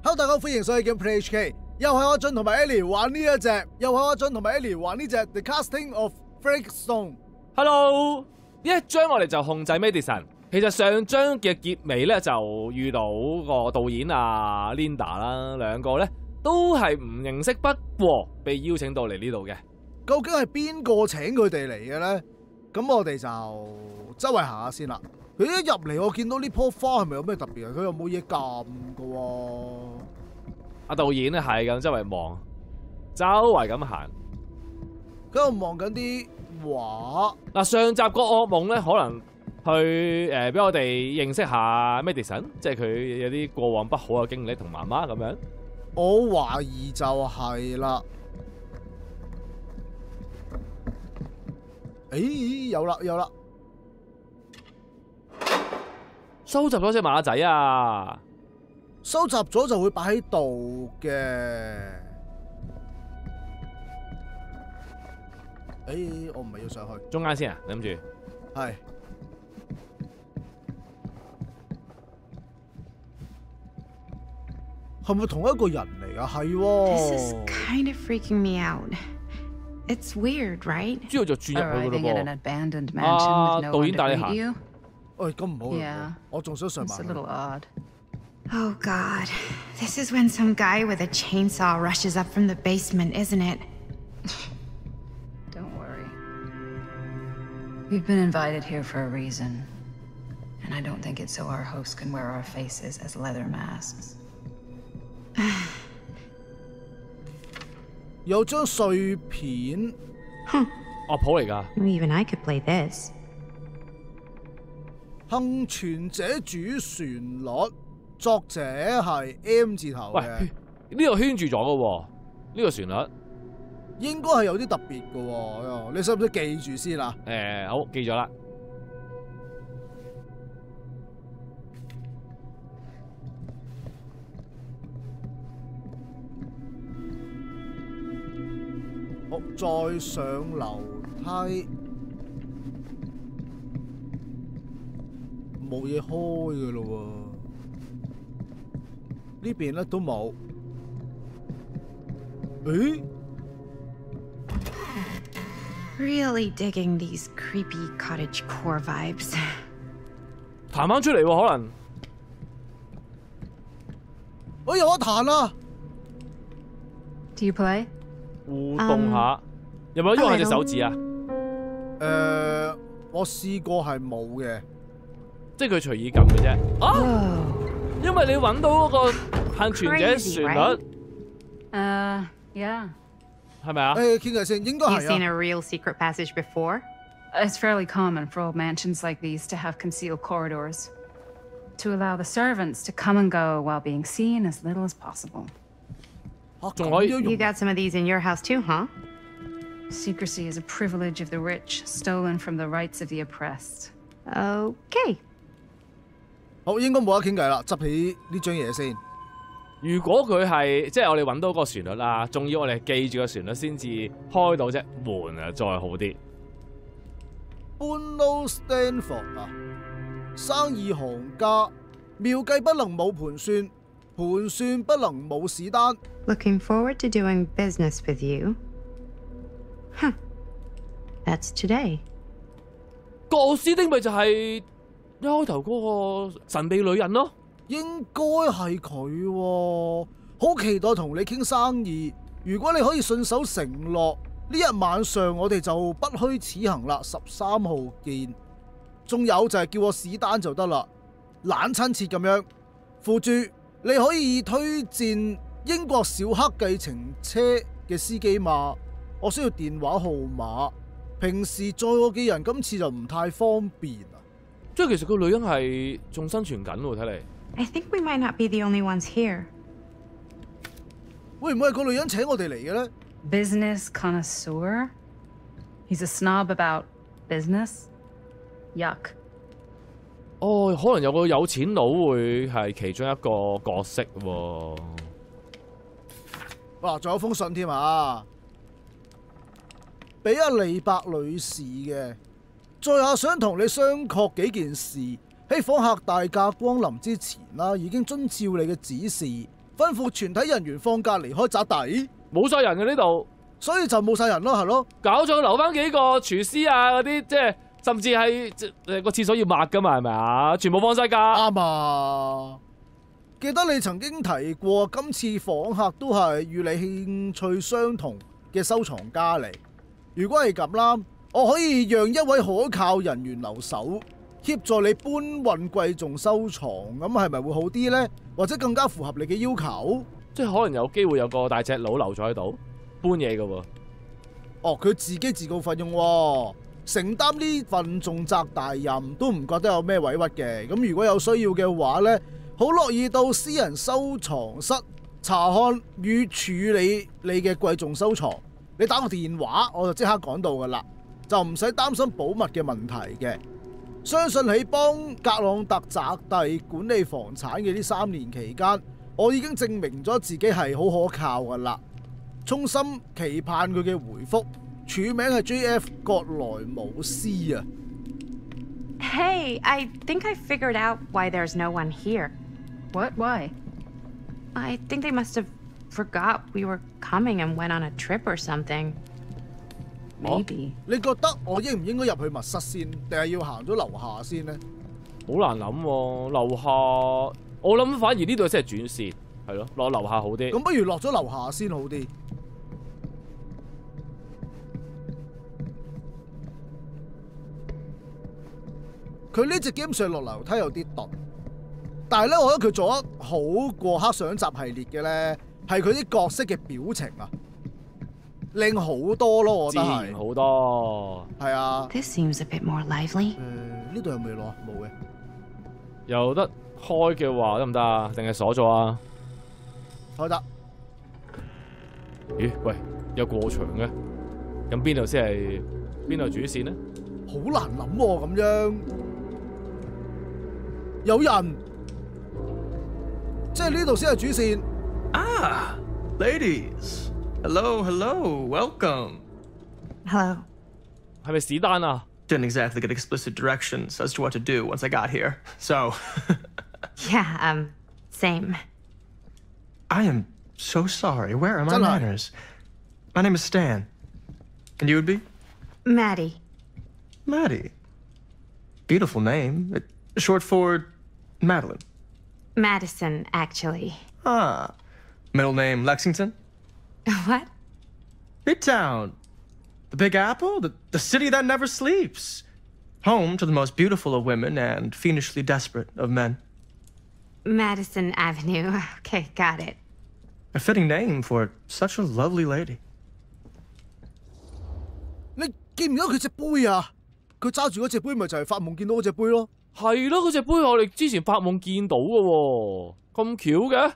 Hello， 大家好，歡迎收睇 Gameplay HK， 又係阿俊同埋 Ellie 玩呢一隻，又係阿俊同埋 Ellie 玩呢隻 The Casting of Freakstone。Hello， 呢一章我哋就控制 Madison。其實上章嘅結尾咧就遇到個導演啊 Linda 啦，兩個咧都係唔認識，不過被邀請到嚟呢度嘅。究竟係邊個請佢哋嚟嘅咧？咁我哋就周圍行下先啦。佢一入嚟，我見到呢棵花係咪有咩特別啊？佢又冇嘢撳㗎喎。阿導演咧係咁周圍望，周圍咁行，喺度望緊啲畫。嗱，上集個噩夢咧，可能去俾我哋認識下 Madison， 即係佢有啲過往不好嘅經歷同媽媽咁樣。我懷疑就係啦。誒，有啦有啦。收集咗隻馬仔啊！收集咗就會擺喺度嘅。誒，我唔係要上去。中間先啊，你諗住。係。係咪同一個人嚟㗎？係喎。This is kind of freaking me out. It's weird, right? 之後就轉入去㗎咯噃。啊，導演帶你行。喂，咁唔好啦，我仲想上埋。It's a little odd. Oh God, this is when some guy with a chainsaw rushes up from the basement, isn't it? Don't worry. We've been invited here for a reason. And I don't think it's so our host can wear our faces as leather masks. 有張碎片。樂譜嚟㗎。Even I could play this. 幸存者主旋律，作者係 M 字頭嘅。喂，呢個圈住咗嘅喎，呢個旋律應該係有啲特別嘅喎。你使唔使記住先啊？好，記咗啦。好，再上樓梯。冇嘢開嘅咯喎，呢邊咧都冇。誒 Really digging these creepy cottage core vibes. 彈翻出嚟喎，可能。我有得彈啦。Do you play? 互動下，有冇喐下隻手指啊？我試過係冇嘅。即係佢隨意撳嘅啫。啊！因為你揾到嗰個幸存者旋律。Yeah. 係咪啊？傾偈先，應該係啊。You've seen a real secret passage before? It's fairly common for old mansions like these to have concealed corridors, to allow the servants to come and go while being seen as little as possible. You got some of these in your house too, huh? Secrecy is a privilege of the rich, stolen from the rights of the oppressed. Okay. 好，應該冇得傾偈啦，執起呢張嘢先。如果佢係即係我哋揾到個旋律啦，仲要我哋記住個旋律先至開到隻門啊，再好啲。Bruno Stanford 啊，生意行家，妙計不能冇盤算，盤算不能冇史丹。Looking forward to doing business with you. Huh. That's today. 個斯丁咪就係一開頭嗰個神秘女人咯。應該係佢喎，好期待同你傾生意。如果你可以信守承諾，呢日晚上我哋就不虛此行啦。13號見。仲有就係叫我史丹就得啦，懶親切咁樣。附注你可以推薦英國小黑計程車嘅司機嘛？我需要電話號碼。平時載我嘅人今次就唔太方便啊。即係其實個女人係仲生存緊喎，睇嚟。I think we might not be the only ones here. 會唔會係個女人請我哋嚟嘅咧 Business connoisseur? He's a snob about business? Yuck. 哦，可能有個有錢佬會係其中一個角色喎。哇，仲有封信添啊！俾阿利伯女士嘅，在下想同你商榷幾件事。喺訪客大駕光臨之前啦，已經遵照你嘅指示，吩咐全體人員放假離開宅邸。冇晒人嘅呢度，所以就冇晒人咯，係咯。搞咗留翻幾個廚師啊嗰啲，即係甚至係個廁所要抹噶嘛，係咪啊？全部放晒假。啱啊！記得你曾經提過，今次訪客都係與你興趣相同嘅收藏家嚟。如果係咁啦，我可以讓一位可靠人員留守，協助你搬運貴重收藏，咁係咪會好啲呢？或者更加符合你嘅要求？即係可能有機會有個大隻佬留咗喺度搬嘢㗎喎。哦，佢自己自告奮勇喎，承擔呢份重責大任都唔覺得有咩委屈嘅。咁如果有需要嘅話呢，好樂意到私人收藏室查看與處理你嘅貴重收藏。你打個電話我就即刻趕到㗎啦，就唔使擔心保密嘅問題嘅。相信喺幫格朗特宅地管理房產嘅呢3年期間，我已經證明咗自己係好可靠㗎啦。衷心期盼佢嘅回覆。署名係 JF 葛萊姆斯啊。Hey, I think I figured out why there's no one here. What? Why? I think they must have forgot we were coming and went on a trip or something. Maybe. 你覺得我應唔應該入去密室先，定係要行咗樓下先呢？好難諗喎，樓下我諗反而呢度先係轉線，係咯，落樓下好啲。咁不如落咗樓下先好啲。佢呢隻 game 上落樓梯有啲鈍，但係咧，我覺得佢做得好過黑相集系列嘅咧，係佢啲角色嘅表情啊，靚好多咯，我覺得係。自然好多。係啊。This seems a bit more lively. 呢度有未攞？冇嘅。有得開嘅話得唔得啊？定係鎖咗啊？開得。咦？喂，有過場嘅，咁邊度先係邊度主線呢？好難諗喎，咁樣。有人，即係呢度先係主線。Ah, ladies. Hello, hello, welcome. Hello. 係咪史丹啊？ Didn't exactly get explicit directions as to what to do once I got here, so. Yeah, same. I am so sorry. Where are my manners? My name is Stan. And you would be? Maddie. Maddie. Beautiful name. Short for Madeline. Madison, actually. Ah. Middle name Lexington? What? Midtown. The Big Apple? The city that never sleeps. Home to the most beautiful of women and fiendishly desperate of men. Madison Avenue. Okay, got it. A fitting name for such a lovely lady. 你見唔到佢隻杯啊？佢揸住嗰隻杯，咪就係發夢見到嗰隻杯咯。係咯，嗰隻杯我哋之前發夢見到嘅喎，咁巧嘅。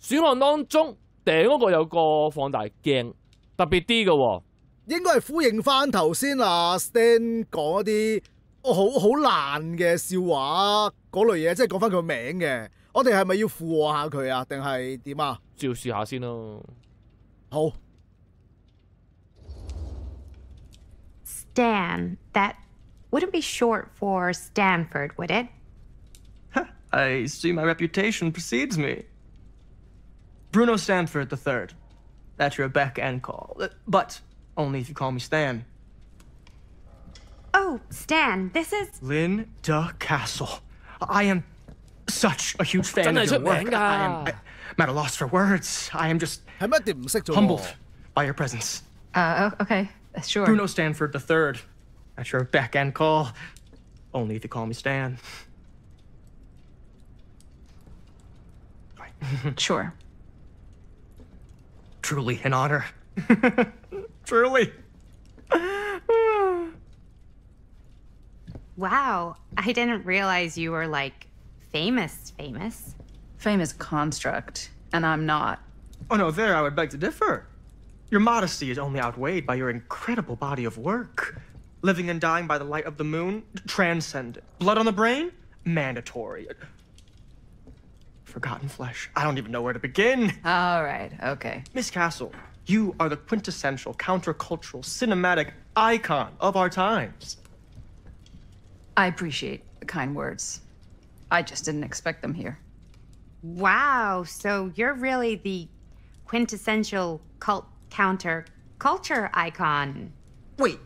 選項當中頂嗰個有個放大鏡，特別啲嘅喎。應該係呼應翻頭先啊 Stan 講一啲好爛嘅笑話嗰類嘢，即係講翻佢個名嘅。我哋係咪要附和下佢啊？定係點啊？照試下先咯。好。Stan, that wouldn't be short for Stanford, would it? I see my reputation precedes me. Bruno Stanford III. At your beck and call. But only if you call me Stan. Oh, Stan, this is... Linda Castle. I am such a huge fan of your work. I'm at a loss for words. I am just humbled by your presence. Okay, sure. Bruno Stanford III. At your beck and call. Only if you call me Stan. Sure. Truly an honor. Truly. Wow, I didn't realize you were, like, famous. Famous construct, and I'm not. Oh no, there I would beg to differ. Your modesty is only outweighed by your incredible body of work. Living and dying by the light of the moon, transcendent. Blood on the brain, mandatory. Forgotten flesh. I don't even know where to begin. All right, okay. Miss Castle, you are the quintessential countercultural cinematic icon of our times. I appreciate the kind words. I just didn't expect them here. Wow, so you're really the quintessential cult counter culture icon. Wait,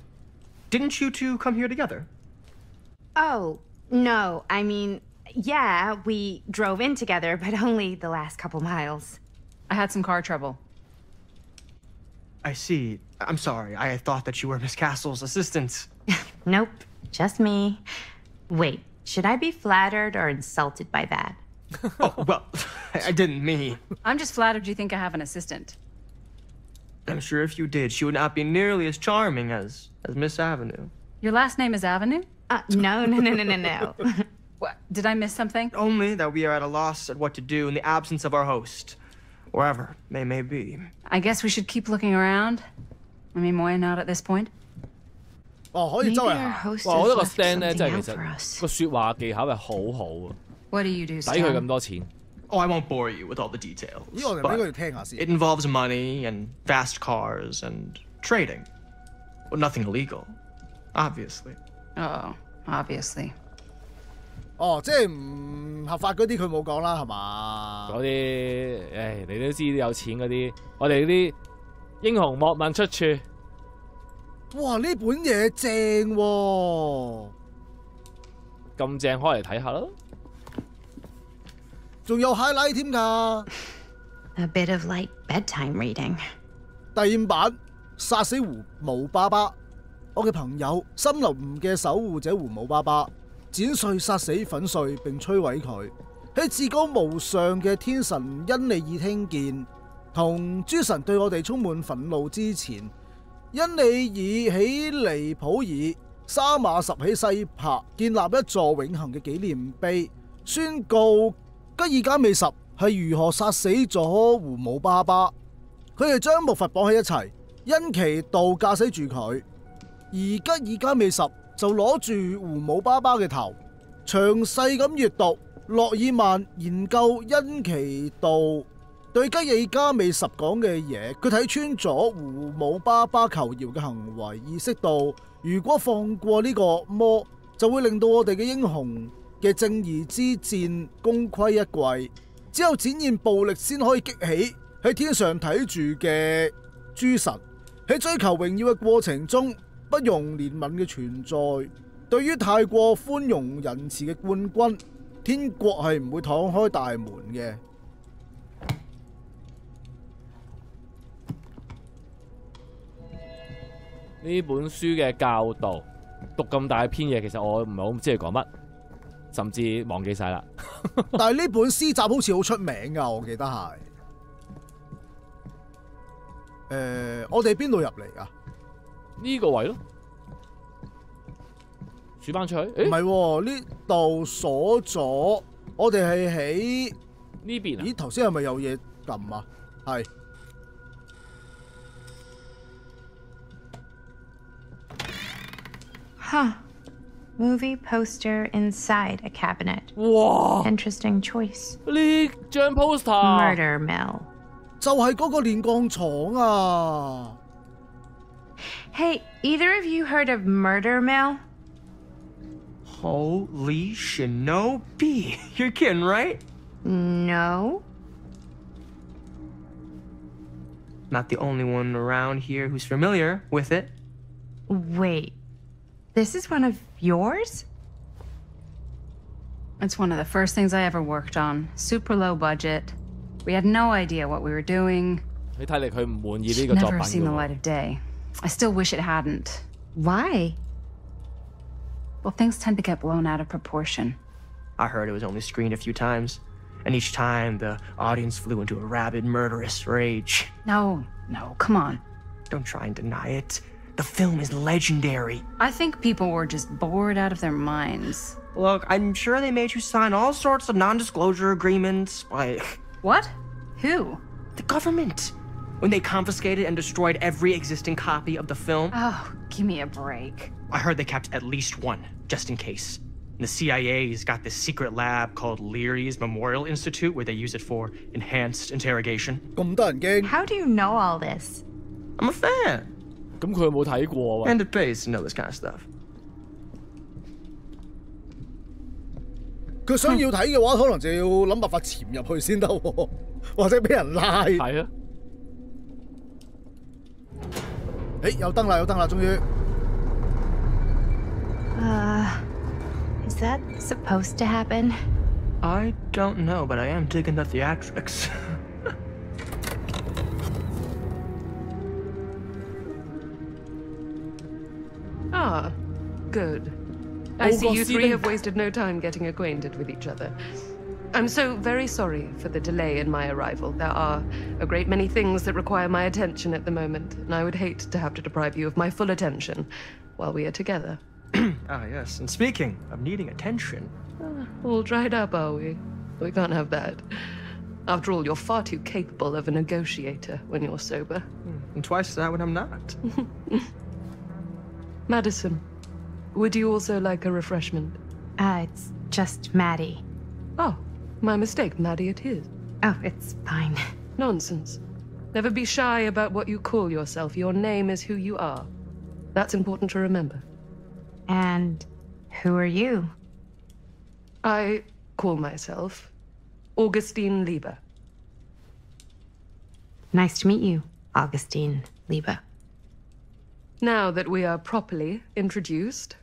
didn't you two come here together? Oh, no, I mean, yeah, we drove in together, but only the last couple miles. I had some car trouble. I see. I'm sorry. I thought that you were Miss Castle's assistant. Nope, just me. Wait, should I be flattered or insulted by that? Oh, well, I didn't mean. I'm just flattered you think I have an assistant. I'm sure if you did, she would not be nearly as charming as Miss Avenue. Your last name is Avenue? No. What? Did I miss something? Only that we are at a loss at what to do in the absence of our host, wherever they may be. I guess we should keep looking around. I mean, why not at this point? 可以周圍 Maybe our 行。 host 哇！我覺得個 has left Stan 咧，真 something 係 out 其 for 實 us. 個説話技巧係好好啊， What do you do, 抵佢咁 Stan? 多錢。 Oh, I won't bore you with all the details. 咦，我哋咪應該要 But 聽下先。 it involves money and fast cars and trading. Well, nothing illegal, obviously. Oh, obviously. 即係唔合法嗰啲佢冇講啦，係嘛？嗰啲，唉，你都知有錢嗰啲，我哋啲英雄莫問出處。哇！呢本嘢正喎，咁正，開嚟睇下啦。仲有 highlight 添㗎。 A bit of light bedtime reading. 第5版殺死胡姆巴巴，我嘅朋友森林嘅守護者胡姆巴巴，剪碎殺死粉碎並摧毀佢。喺至高無上嘅天神恩利爾聽見，同諸神對我哋充滿憤怒之前，恩利爾喺尼普爾、沙馬什喺西柏建立一座永恆嘅紀念碑，宣告吉爾加美什係如何殺死咗胡姆巴巴。佢哋將木筏綁喺一齊，因其道駕駛住佢，而吉爾加美什就攞住胡姆巴巴嘅頭，詳細咁閱讀諾爾曼研究因其道對吉爾加美什講嘅嘢，佢睇穿咗胡姆巴巴求饒嘅行為，意識到如果放過呢個魔，就會令到我哋嘅英雄嘅正義之戰功虧一簣，只有展現暴力先可以激起喺天上睇住嘅諸神，喺追求榮耀嘅過程中不容憐憫嘅存在。對於太過寬容仁慈嘅冠軍，天國係唔會敞開大門嘅。呢本書嘅教導，讀咁大篇嘢，其實我唔係好知佢講乜，甚至忘記晒啦。但係呢本詩集好似好出名㗎，我記得係。我哋邊度入嚟㗎？呢個位咯，鼠班出去。唔係喎，呢度鎖咗，我哋係喺呢邊啊？咦，頭先係咪有嘢撳啊？係。Huh. Movie poster inside a cabinet. 哇！ Interesting choice. 呢張 poster Murder mill. 就係嗰個煉鋼廠啊！ Hey, either of you heard of Murder Mill? Holy shinobi. You're kidding, right? No. Not the only one around here who's familiar with it. Wait. This is one of yours? It's one of the first things I ever worked on. Super low budget. We had no idea what we were doing. 你睇嚟佢唔滿意呢個作品 Never seen the 㗎 light 喎。 of day. I still wish it hadn't. Why? Well, things tend to get blown out of proportion. I heard it was only screened a few times, and each time the audience flew into a rabid, murderous rage. No, come on. Don't try and deny it. The film is legendary. I think people were just bored out of their minds. Look, I'm sure they made you sign all sorts of non-disclosure agreements, like What? Who? the government, when they confiscated and destroyed every existing copy of the film. Oh, give me a break. I heard they kept at least one, just in case. And the CIA's got this secret lab called Leary's Memorial Institute where they use it for enhanced interrogation. 咁得人驚。 How do you know all this? I'm a fan. 咁佢有冇睇過喎？ And it pays to know this kind of stuff. 佢想要睇嘅話，可能就要諗辦法潛入去先得，或者俾人拉。係啊。誒，有燈啦，有燈啦，終於。Is that supposed to happen? I don't know, but I am digging the theatrics. Ah, good. I see you three have wasted no time getting acquainted with each other. I'm so very sorry for the delay in my arrival. There are a great many things that require my attention at the moment, and I would hate to have to deprive you of my full attention while we are together. Ah, yes. And speaking of needing attention... All dried up, are we? We can't have that. After all, you're far too capable of a negotiator when you're sober. And twice that when I'm not. Madison, would you also like a refreshment? It's just Maddie. Oh, my mistake. Maddie it is. Oh, it's fine. Nonsense. Never be shy about what you call yourself. Your name is who you are. That's important to remember. And who are you? I call myself Augustine Lieber. Nice to meet you, Augustine Lieber. Now that we are properly introduced,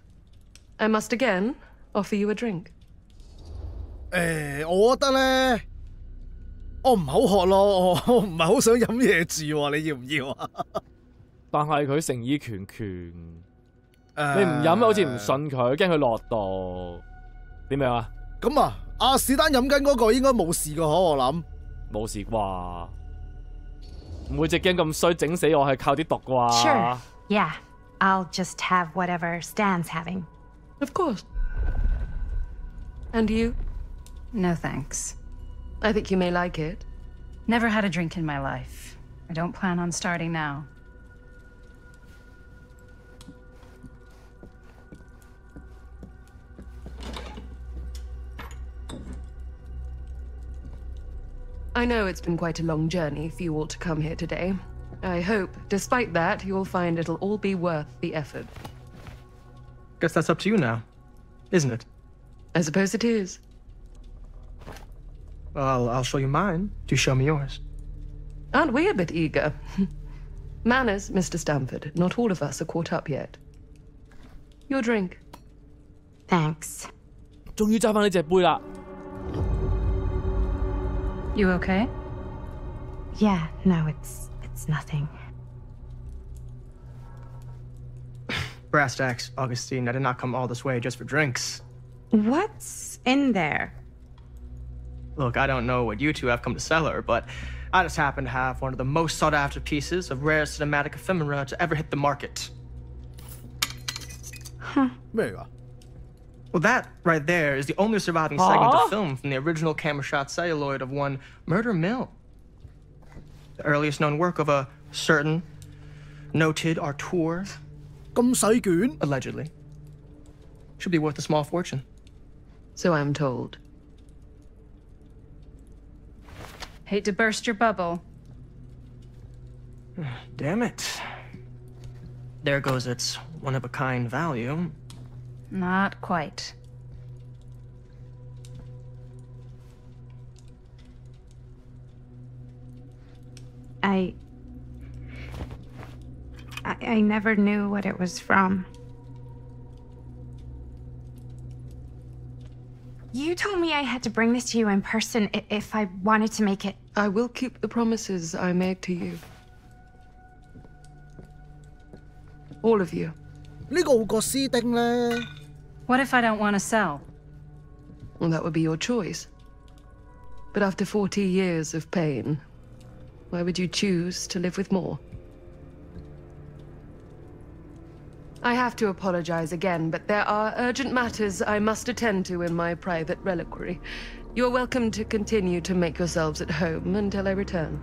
I must again offer you a drink. 我覺得咧，我唔口渴咯，我唔係好想飲嘢住喎，你要唔要啊？但係佢誠意拳拳，你唔飲好似唔信佢，驚佢落毒，點樣啊？咁啊，阿史丹飲緊嗰個應該冇事噶，我諗冇事啩？唔會隻 game 咁衰，整死我係靠啲毒啩 Sure, yeah. I'll just have whatever Stan's having. Of course. And you? No thanks. I think you may like it. Never had a drink in my life. I don't plan on starting now. I know it's been quite a long journey for you all to come here today. I hope, despite that, you'll find it'll all be worth the effort. Guess that's up to you now, isn't it? I suppose it is. Well, I'll show you mine. Do show me yours. Aren't we a bit eager? Manners, Mr. Stamford. Not all of us are caught up yet. Your drink. Thanks. 終於揸翻呢隻杯啦。You okay? Yeah, no, it's nothing. Brass tacks, Augustine. I did not come all this way just for drinks. What's in there? Look, I don't know what you two have come to cellar, but I just happen to have one of the most sought-after pieces of rare cinematic ephemera to ever hit the market. 咩嚟㗎？ Well, that right there is the only surviving segment of film from the original camera shot celluloid of one Murder Mill. The earliest known work of a certain noted auteur. 咁細卷？ Allegedly. Should be worth a small fortune. So I'm told. Hate to burst your bubble. Damn it. There goes its one-of-a-kind value. Not quite. I never knew what it was from. You told me I had to bring this to you in person if I wanted to make it. I will keep the promises I made to you. All of you. 呢個好過斯丁咧。 What if I don't want to sell? Well, that would be your choice. But after 40 years of pain, why would you choose to live with more? I have to apologize again, but there are urgent matters I must attend to in my private reliquary. You're welcome to continue to make yourselves at home until I return.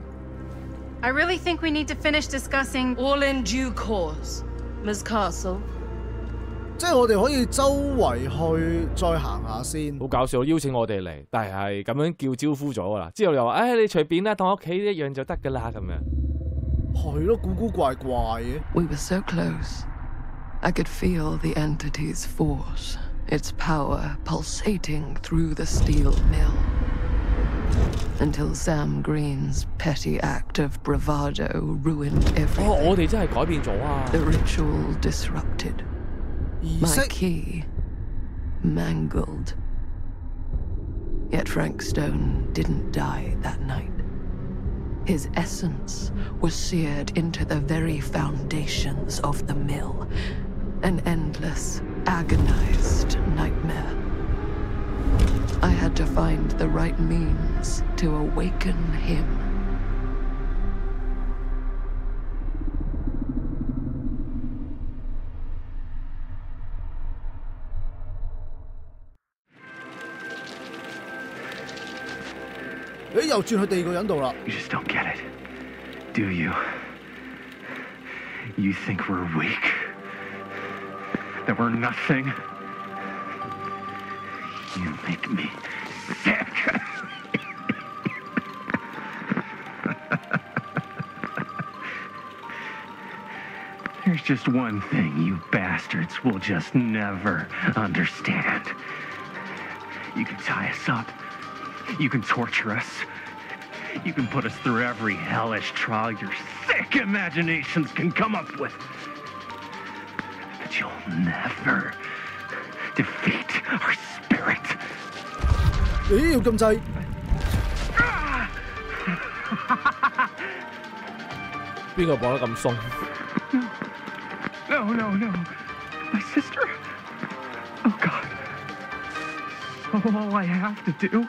I really think we need to finish discussing. All in due course, Miss Castle. 即係我哋可以周圍去再行下先。好搞笑，邀請我哋嚟，但係咁樣叫招呼咗㗎啦。之後又話：，你隨便啦，當屋企一樣就得㗎啦，咁樣。係咯，古古怪怪嘅。 We were so close. I could feel the entity's force its power pulsating through the steel mill. Until Sam Green's petty act of bravado ruined everything. 我哋真係改變咗啊 The ritual disrupted. 儀 My 式 key mangled. Yet Frank Stone didn't die that night. His essence was seared into the very foundations of the mill. An endless, agonized nightmare. I had to find the right means to awaken him. 誒，又轉去第二個人度啦。 You just don't get it, do you? You think we're weak? That we're nothing? You make me sick. There's just one thing you bastards will just never understand. You can tie us up. You can torture us. You can put us through every hellish trial your sick imaginations can come up with. But you'll never defeat our spirit. 咦，要咁滯？ 邊個綁得咁鬆？ No, no, no. My sister. Oh, God. All I have to do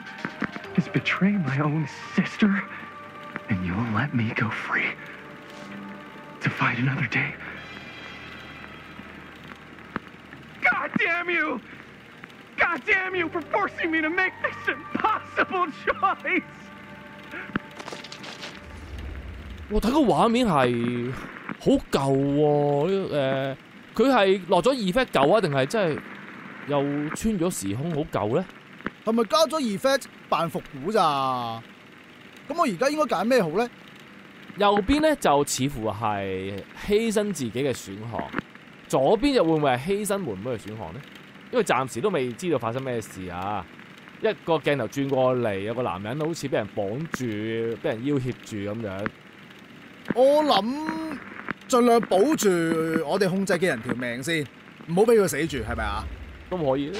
is betray my own sister, and you'll let me go free to fight another day. God damn you! God damn you for forcing me to make this impossible choice! 我睇個畫面係好舊喎，佢係落咗 effect 舊啊，定係真係又穿咗時空好舊咧？係咪加咗 effect 扮復古咋？咁我而家應該揀咩好咧？右邊咧就似乎係犧牲自己嘅選項，左邊又會唔會係犧牲妹妹嘅選項咧？因為暫時都未知道發生咩事啊！一個鏡頭轉過嚟，有個男人好似俾人綁住、俾人要挾住咁樣。我諗盡量保住我哋控制嘅人條命先，唔好俾佢死住，係咪啊？都可以。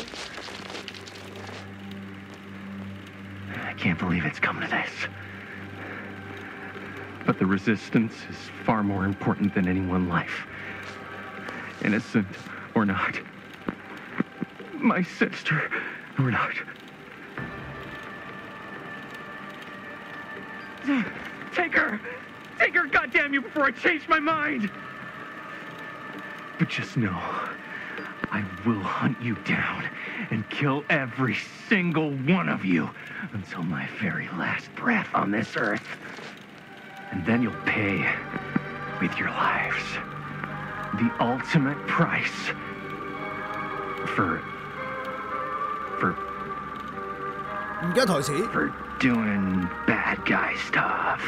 I can't believe it's come to this. But the resistance is far more important than any one life. Innocent or not. My sister or not. Take her! Take her, goddamn you, before I change my mind! But just know, I will hunt you down and kill every single one of you until my very last breath on this earth. And then you'll pay with your lives. The ultimate price for 唔記得台詞。 for doing bad guy stuff.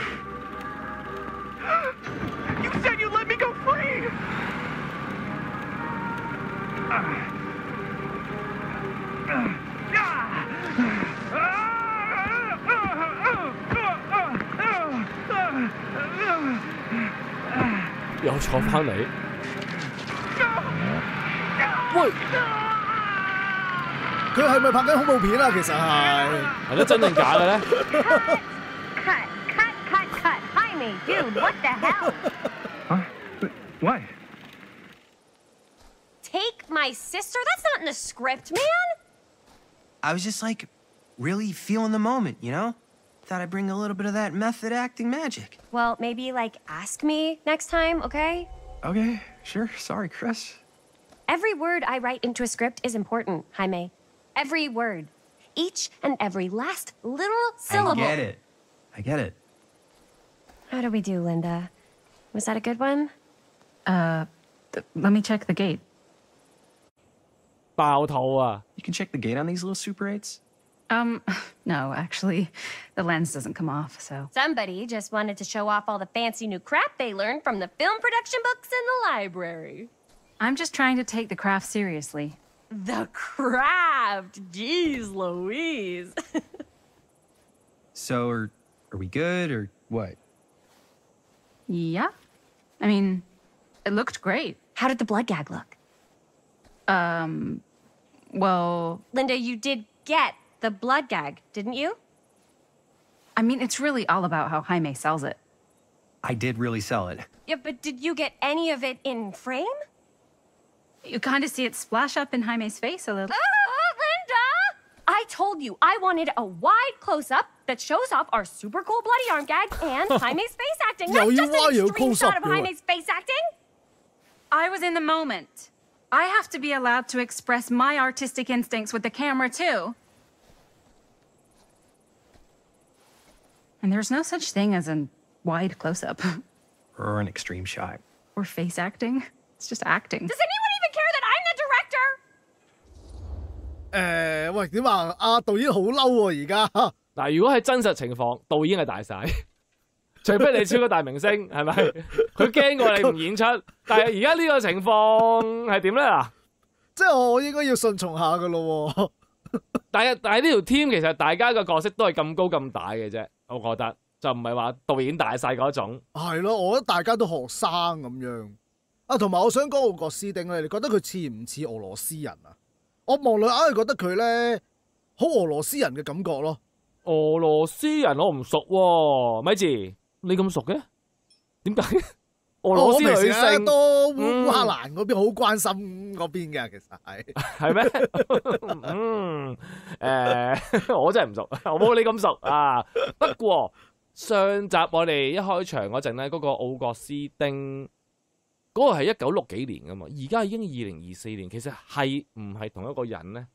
You said you'd let me go free!又坐翻嚟。喂，佢係咪拍緊恐怖片啊？其實係。係咯，真定假嘅咧？ Cut. Jaime, dude, what the hell? Huh? What? Take my sister? That's not in the script, man! I was just like, really feeling the moment, you know? Thought I'd bring a little bit of that method acting magic. Well, maybe, like, ask me next time, okay? Okay, sure. Sorry, Chris. Every word I write into a script is important, Jaime. Every word. Each and every last little syllable. I get it. How do we do, Linda? Was that a good one? Let me check the gate. 爆肚啊！ You can check the gate on these little Super 8s? No, actually, the lens doesn't come off, so. Somebody just wanted to show off all the fancy new crap they learned from the film production books in the library. I'm just trying to take the craft seriously. the craft. Jeez Louise. So, are we good or what? Yeah. I mean, it looked great. How did the blood gag look? Well, Linda, you did get the blood gag, didn't you? I mean, it's really all about how Jaime sells it. I did really sell it. Yeah, but did you get any of it in frame? You kind of see it splash up in Jaime's face a little. Linda! I told you I wanted a wide close-up that shows off our super cool bloody arm gag and Jaime's face acting, not just an extreme shot of Jaime's face acting. I was in the moment. I have to be allowed to express my artistic instincts with the camera, too. And there's no such thing as a wide close-up. Or an extreme shot. Or face acting. It's just acting. Does anyone even care that I'm the director? 喂，點啊？阿導演好嬲喎，而家。嗱，如果係真實情況，導演係大晒，除非你超級大明星，係咪？佢驚過你唔演出，但係而家呢個情況係點咧？嗱，即係我應該要順從下噶咯喎。但係呢條 team 其實大家嘅角色都係咁高咁大嘅啫，我覺得就唔係話導演大晒嗰種。係咯，我覺得大家都學生咁樣。啊，同埋我想講奧國斯丁咧，你覺得佢似唔似俄羅斯人啊？我望落硬係覺得佢咧好俄羅斯人嘅感覺咯。俄羅斯人我唔熟喎，咪住你咁熟嘅？點解？俄羅斯女性都烏克蘭嗰邊好關心嗰邊嘅，其實係咩？我真係唔熟，我冇你咁熟啊。不過上集我哋一開場嗰陣咧，嗰個奧國斯丁嗰個係1960幾年噶嘛，而家已經2024年，其實係唔係同一個人咧，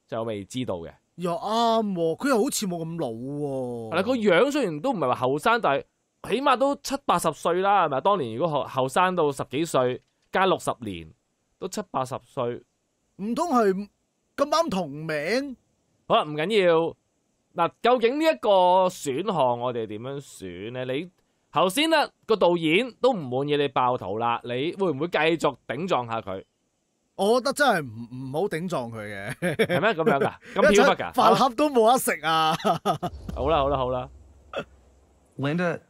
就未知道嘅。又啱喎，佢又好似冇咁老喎。係啦，個樣雖然都唔係話後生，但係起碼都70-80歲啦，係咪？當年如果後生到10幾歲，加60年都70-80歲，唔通係咁啱同名？好啦，唔緊要。嗱，究竟呢一個選項我哋點樣選咧？你頭先咧個導演都唔滿意你爆肚啦，你會唔會繼續頂撞下佢？我覺得真係唔好頂撞佢嘅。係咩咁樣㗎？咁飄忽㗎？飯盒都冇得食啊！好啦。Linda,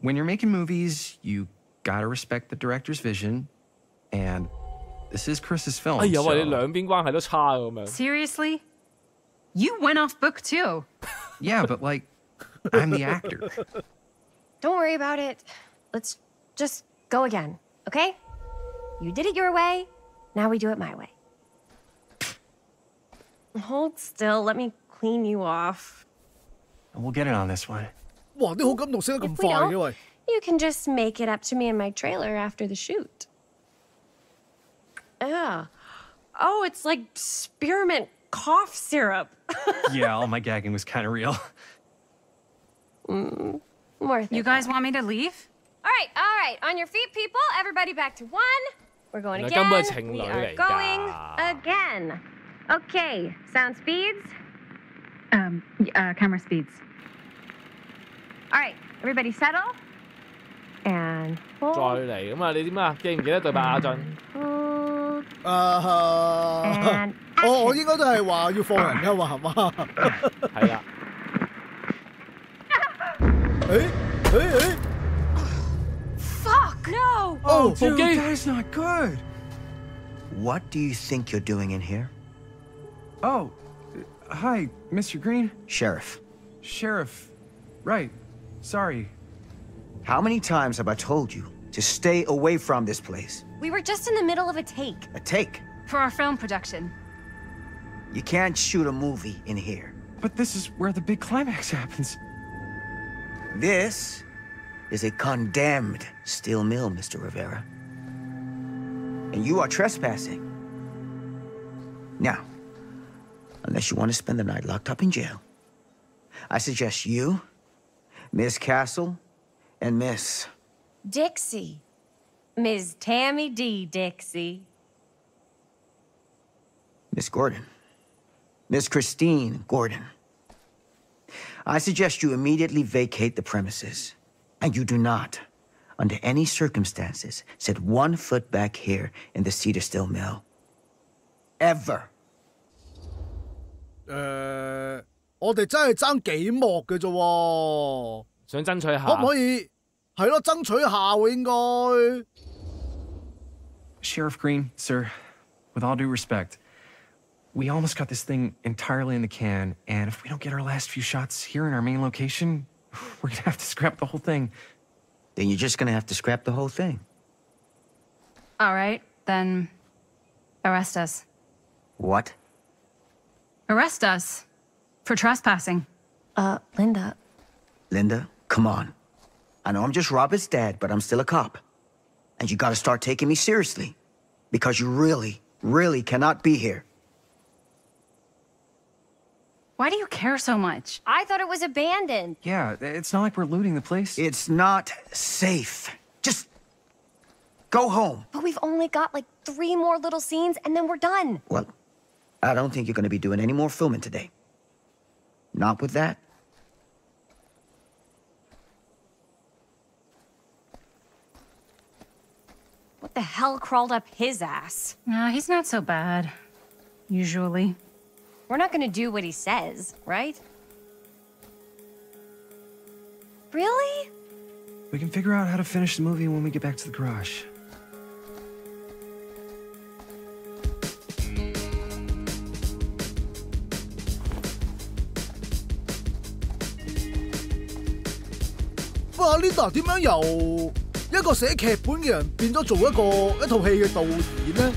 when you're making movies, you gotta respect the director's vision, and this is Chris's film. 哎呀，喂，你兩邊關係都差咁樣。Seriously? You went off book too. Yeah, but like, I'm the actor. Don't worry about it. Let's just go again, okay? You did it your way, now we do it my way. Hold still, let me clean you off. We'll get it on this one. 哇，啲好感動升得咁快嘅喂！ You can just make it up to me in my trailer after the shoot. Yeah. Oh, it's like spearmint cough syrup. Yeah, all my gagging was kind of real. More You guys want me to leave? All right. On your feet, people. Everybody back to one. We're going again. 根本係情侶 We are 嚟㗎。 going again. Okay, sound speeds. Camera speeds. All right, everybody settle. And 再 hold. 嚟咁啊！你點啊？記唔記得對白阿俊？ Hold. 我應該都係話要放人㗎嘛，係嘛？係啦。Fuck no! Oh, Dude, that is not good. What do you think you're doing in here? Oh, hi, Mr. Green. Sheriff. Sheriff. Right. Sorry. How many times have I told you to stay away from this place? We were just in the middle of a take. A take. For our film production. You can't shoot a movie in here. But this is where the big climax happens. This is a condemned steel mill, Mr. Rivera. And you are trespassing. Now, unless you want to spend the night locked up in jail, I suggest you, Miss Castle, and Miss... Dixie. Ms. Tammy D. Dixie. Miss Gordon. Miss Christine Gordon. I suggest you immediately vacate the premises. And you do not, under any circumstances, set 1 foot back here in the Cedar Still Mill. ever. 我哋真係爭幾幕嘅啫喎，想爭取下，可唔可以？係咯，爭取下喎應該。Sheriff Green, sir, with all due respect, we almost got this thing entirely in the can, and if we don't get our last few shots here in our main location, we're gonna have to scrap the whole thing. Then you're just gonna have to scrap the whole thing. All right, then arrest us. What? Arrest us for trespassing. Linda. Linda, come on. I know I'm just Robert's dad, but I'm still a cop. And you gotta start taking me seriously. Because you really, really cannot be here. Why do you care so much? I thought it was abandoned. Yeah, it's not like we're looting the place. It's not safe. Just go home. But we've only got like 3 more little scenes and then we're done. Well, I don't think you're gonna be doing any more filming today. Not with that. What the hell crawled up his ass? He's not so bad. Usually. We're not gonna do what he says, right? Really? We can figure out how to finish the movie when we get back to the garage.哇 ，Linda 點樣由一個寫劇本嘅人變咗做一套戲嘅導演呢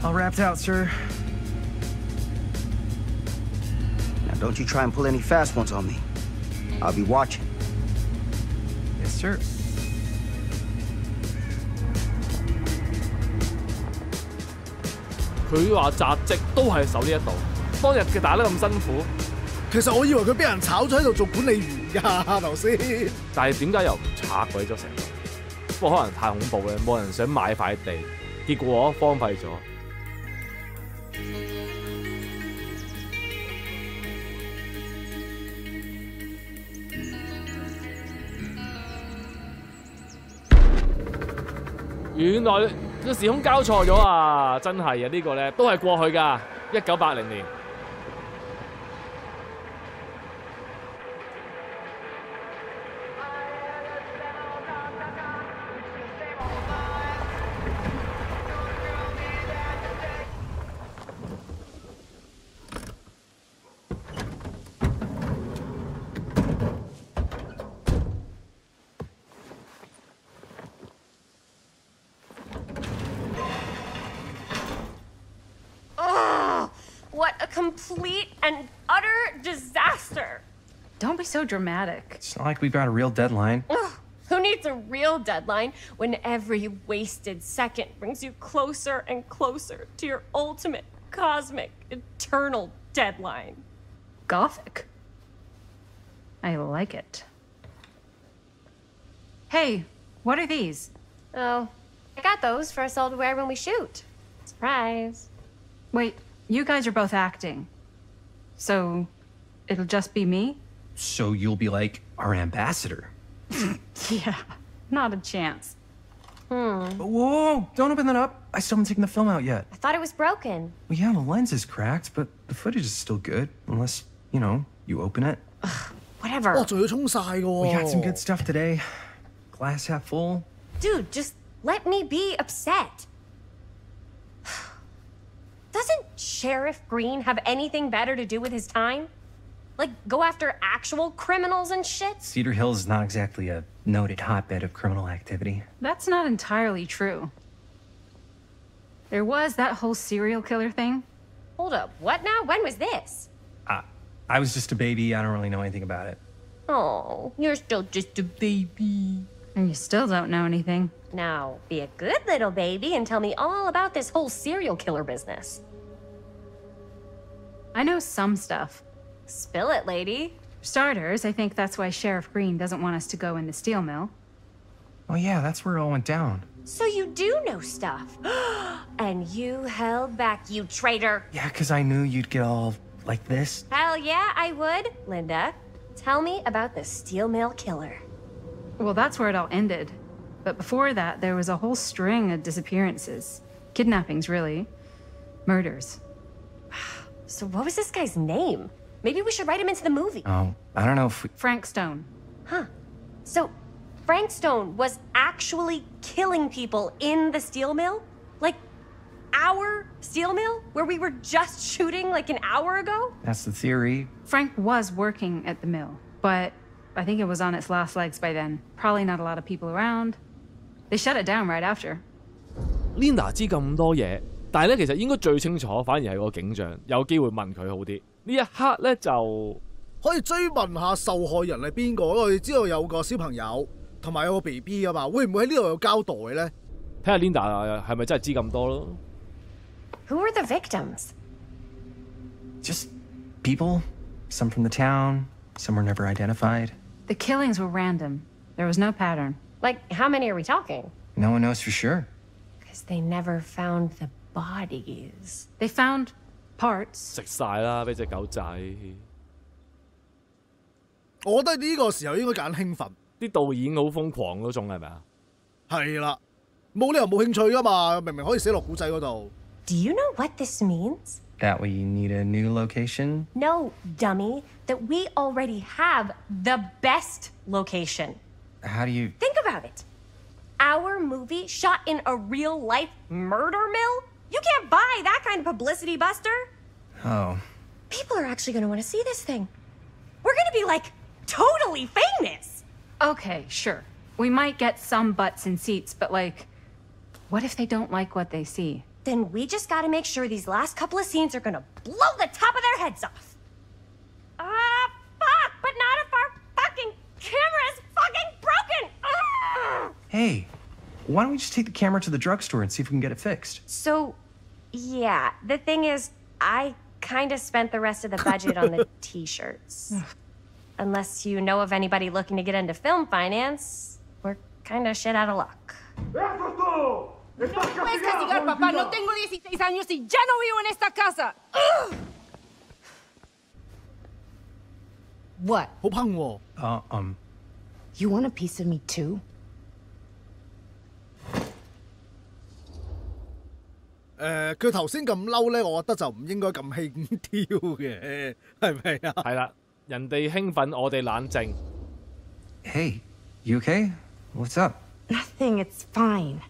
？All wrapped out, sir. Now, don't you try and pull any fast ones on me. I'll be watching. Yes, sir. 佢話襲擊都係受呢一度，當日佢打得咁辛苦。其實我以為佢俾人炒咗喺度做管理員㗎頭先。但係點解又唔拆鬼咗成個？不過可能太恐怖咧，冇人想買塊地，結果荒廢咗。原來個時空交錯咗啊！真係啊，呢個咧都係過去㗎，1980年。What a complete and utter disaster! Don't be so dramatic. It's not like we've got a real deadline. Ugh, who needs a real deadline when every wasted second brings you closer and closer to your ultimate, cosmic, eternal deadline? Gothic. I like it. Hey, what are these? Oh, I got those for us all to wear when we shoot. Surprise. Wait, you guys are both acting. So, it'll just be me? So you'll be like our ambassador. Yeah, not a chance. Whoa, don't open that up. I still haven't taken the film out yet. I thought it was broken. Well, yeah, the lens is cracked, but the footage is still good. Unless, you know, you open it. Whatever. 哇，仲要沖晒㗎喎。 We got some good stuff today. Glass half full. Dude, just let me be upset. Doesn't Sheriff Green have anything better to do with his time? Like, go after actual criminals and shit? Cedar Hills is not exactly a noted hotbed of criminal activity. That's not entirely true. There was that whole serial killer thing. Hold up, what now? When was this? I was just a baby. I don't really know anything about it. Oh, you're still just a baby. And you still don't know anything. Now, be a good little baby and tell me all about this whole serial killer business. I know some stuff. Spill it, lady. starters, I think that's why Sheriff Green doesn't want us to go in the steel mill. Oh yeah, that's where it all went down. So you do know stuff. And you held back, you traitor. Yeah, 'cause I knew you'd get all like this. Hell yeah, I would. Linda, tell me about the steel mill killer. Well, that's where it all ended. But before that, there was a whole string of disappearances. Kidnappings, really. Murders. So what was this guy's name? Maybe we should write him into the movie. Oh, I don't know if we... Frank Stone. Huh. So Frank Stone was actually killing people in the steel mill? Like, our steel mill? Where we were just shooting like an hour ago? That's the theory. Frank was working at the mill, but I think it was on its last legs by then. Probably not a lot of people around. They shut it down right after. Linda 知咁多嘢，但係咧其實應該最清楚，反而係個警長，有機會問佢好啲。呢一刻咧就可以追問下受害人係邊個，因為我哋知道有個小朋友同埋有個 BB 啊嘛，會唔會喺呢度有交代咧？睇下 Linda 係咪真係知咁多咯 ？Who were the victims? Just people. Some from the town. Some were never identified. The killings were random. There was no pattern. Like, how many are we talking? No one knows for sure. Because they never found the bodies. They found parts. 食晒啦，俾隻狗仔。我覺得呢個時候應該揀興奮。啲導演好瘋狂嗰種係咪啊？係啦，冇理由冇興趣噶嘛，明明可以寫落古仔嗰度。Do you know what this means? That we need a new location? No, dummy. That we already have the best location. How do you... Think about it. Our movie shot in a real-life murder mill? You can't buy that kind of publicity, Buster. Oh. People are actually going to want to see this thing. We're going to be, like, totally famous. Okay, sure. We might get some butts in seats, but, like, what if they don't like what they see? Then we just got to make sure these last couple of scenes are going to blow the top of their heads off. Fuck, but not if our fucking camera's fucking broken. Hey, why don't we just take the camera to the drugstore and see if we can get it fixed? So, yeah, the thing is, I kind of spent the rest of the budget on the t-shirts. Unless you know of anybody looking to get into film finance, we're kind of shit out of luck. No puedes castigar, papá. No tengo 16 años y ya no vivo en esta casa. What? 好烹喎。You want a piece of me too? 佢頭先咁嬲咧，我覺得就唔應該咁輕佻嘅，係咪啊？係啦，人哋興奮，我哋冷靜。Hey, you okay? What's up? Nothing. It's fine.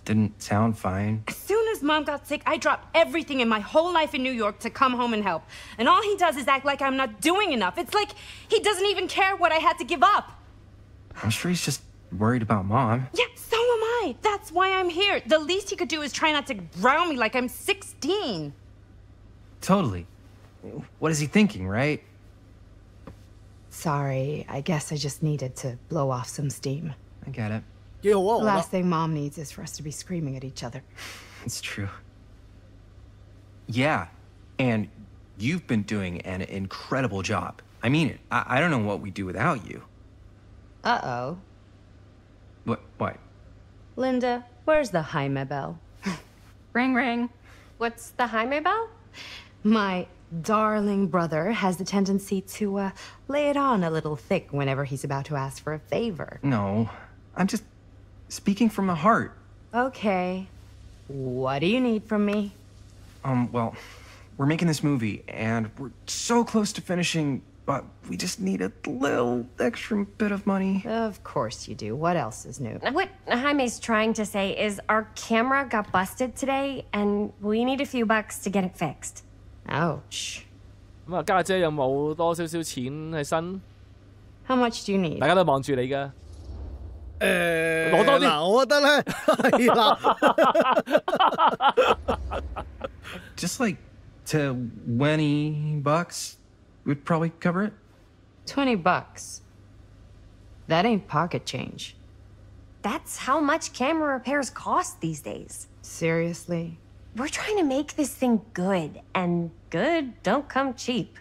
Didn't sound fine. As soon as Mom got sick, I dropped everything in my whole life in New York to come home and help. And all he does is act like I'm not doing enough. It's like he doesn't even care what I had to give up. I'm sure he's just worried about Mom. Yeah, so am I. That's why I'm here. The least he could do is try not to ground me like I'm 16. Totally. What is he thinking, right? Sorry, I guess I just needed to blow off some steam. I get it. The last thing Mom needs is for us to be screaming at each other. It's true. Yeah, and you've been doing an incredible job. I mean it. I don't know what we'd do without you. Uh-oh. What? Linda, where's the Jaime bell? Ring, ring. What's the Jaime bell? My darling brother has the tendency to, lay it on a little thick whenever he's about to ask for a favor. No, I'm just speaking from the heart. Okay. What do you need from me? Well, we're making this movie, and we're so close to finishing, but we just need a little extra bit of money. Of course you do. What else is new? What Jaime's trying to say is our camera got busted today, and we need a few bucks to get it fixed. Ouch. 咁啊，家姐有冇多少少錢喺身？ How much do you need? 大家都望住你㗎。攞多啲。嗱，我覺得咧係啦。Just like $20 would probably cover it. $20. That ain't pocket change. That's how much camera repairs cost these days. Seriously? We're trying to make this thing good, and good don't come cheap.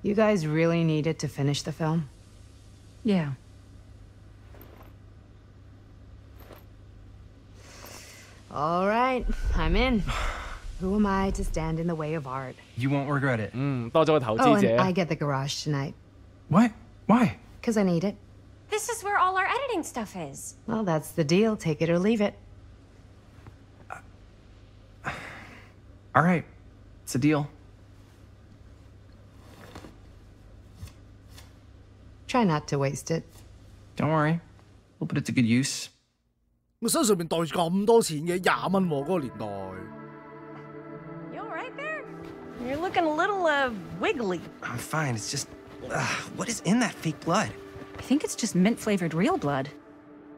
You guys really needed to finish the film? Yeah. All right, I'm in. Who am I to stand in the way of art? You won't regret it. 多咗個投 Oh, 資 and 者。 I get the garage tonight. What? Why? Because I need it. This is where all our editing stuff is. Well, that's the deal. Take it or leave it. All right. It's a deal. Try not to waste it. Don't worry. We'll put it to good use. 我身上面袋住咁多錢嘅，20蚊喎，嗰個年代。 You all right there? You're looking a little, wiggly. I'm fine. It's just... what is in that fake blood? I think it's just mint-flavored real blood.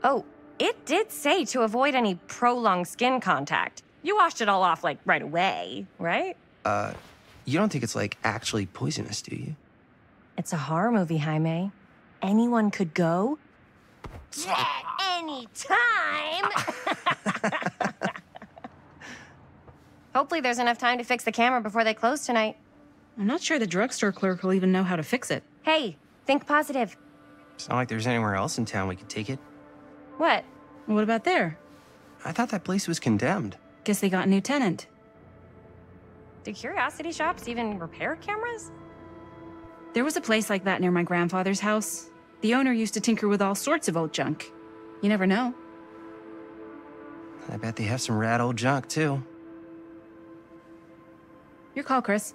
Oh, it did say to avoid any prolonged skin contact. You washed it all off, like, right away, right? You don't think it's, like, actually poisonous, do you? It's a horror movie, Jaime. Anyone could go. Yeah, anytime! Hopefully there's enough time to fix the camera before they close tonight. I'm not sure the drugstore clerk will even know how to fix it. Hey, think positive. It's not like there's anywhere else in town we could take it. What? What about there? I thought that place was condemned. Guess they got a new tenant. Do curiosity shops even repair cameras? There was a place like that near my grandfather's house. The owner used to tinker with all sorts of old junk. You never know. I bet they have some rad old junk, too. Your call, Chris.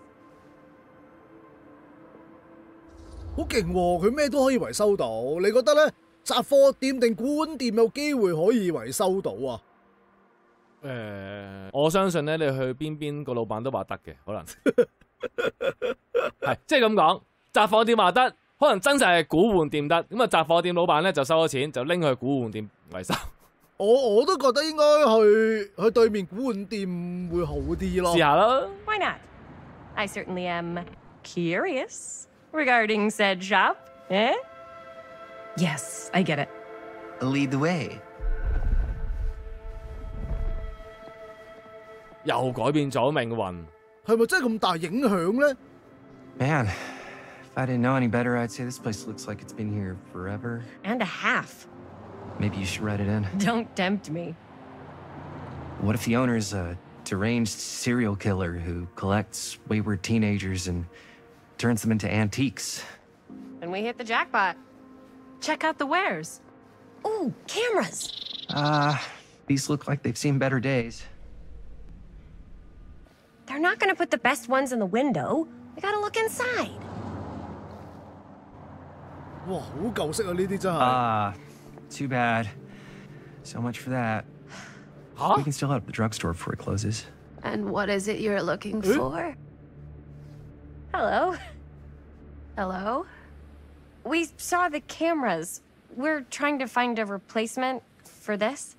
好勁喎，佢咩都可以維修到。你覺得咧，雜貨店定古玩店有機會可以維修到啊？我相信咧，你去邊個老闆都話得嘅，可能係即係咁講。雜貨店話得，可能真實係古玩店得。咁啊，雜貨店老闆咧就收咗錢，就拎去古玩店維修。我都覺得應該去對面古玩店會好啲咯。試下啦。Why not? I certainly am curious regarding said shop, eh? Yes, I get it. Lead the way. 又改變咗命運，係咪真係咁大影響咧 Man, if I didn't know any better, I'd say this place looks like it's been here forever. And a half. Maybe you should write it in. Don't tempt me. What if the owner's a deranged serial killer who collects wayward teenagers and turns them into antiques? And we hit the jackpot. Check out the wares. Ooh, cameras. These look like they've seen better days. They're not gonna put the best ones in the window. We gotta look inside. 哇，好舊式啊！呢啲真係。Too bad. So much for that. We can still head up the drugstore before it closes. And what is it you're looking for? Hello. Hello? We saw the cameras. We're trying to find a replacement for this.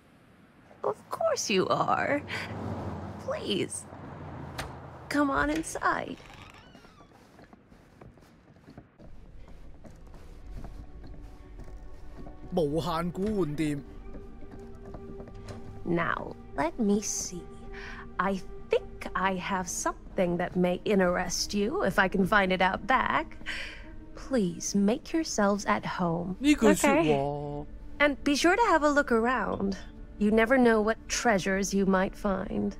Of course you are. Please. Come on inside. Now, let me see. I think I have something that may interest you, if I can find it out back. Please make yourselves at home. Okay. And be sure to have a look around. You never know what treasures you might find.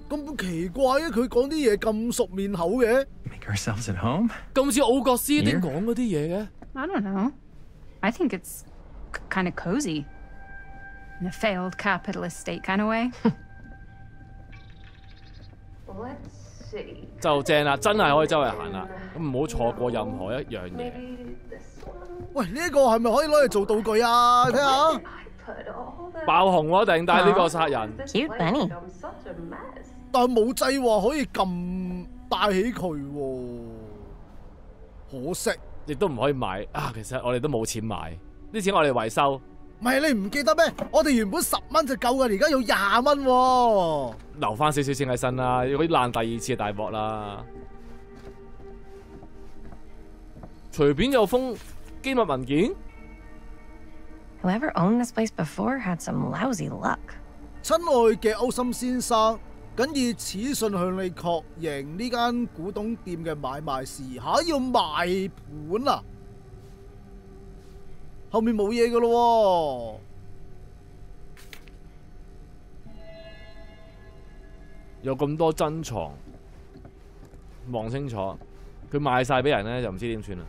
咁奇怪啊！佢講啲嘢咁熟面口嘅。Make ourselves at home? 咁似奧國斯丁講嗰啲嘢嘅。I don't know. I think it's kind of cozy. In a failed capitalist state kind of way. Let's see. 就正啦，真係可以周圍行啦，咁唔好錯過任何一樣嘢。喂，呢個係咪可以攞嚟做道具啊？睇下。爆紅喎，定但係呢個殺人。Cute bunny. 但係冇掣話可以撳帶起佢喎，可惜。亦都唔可以買啊！其實我哋都冇錢買，啲錢我哋維修。唔係你唔記得咩？我哋原本10蚊就夠㗎，而家要20蚊喎。留翻少少錢喺身啦，如果爛第二次大鑊啦。隨便有封機密文件。Whoever owned this place before had some lousy luck. 親愛嘅歐森先生，謹以此信向你確認呢間古董店嘅買賣事嚇要賣盤啊！後面冇嘢㗎咯喎，有咁多珍藏，望清楚，佢賣晒俾人咧就唔知點算啦。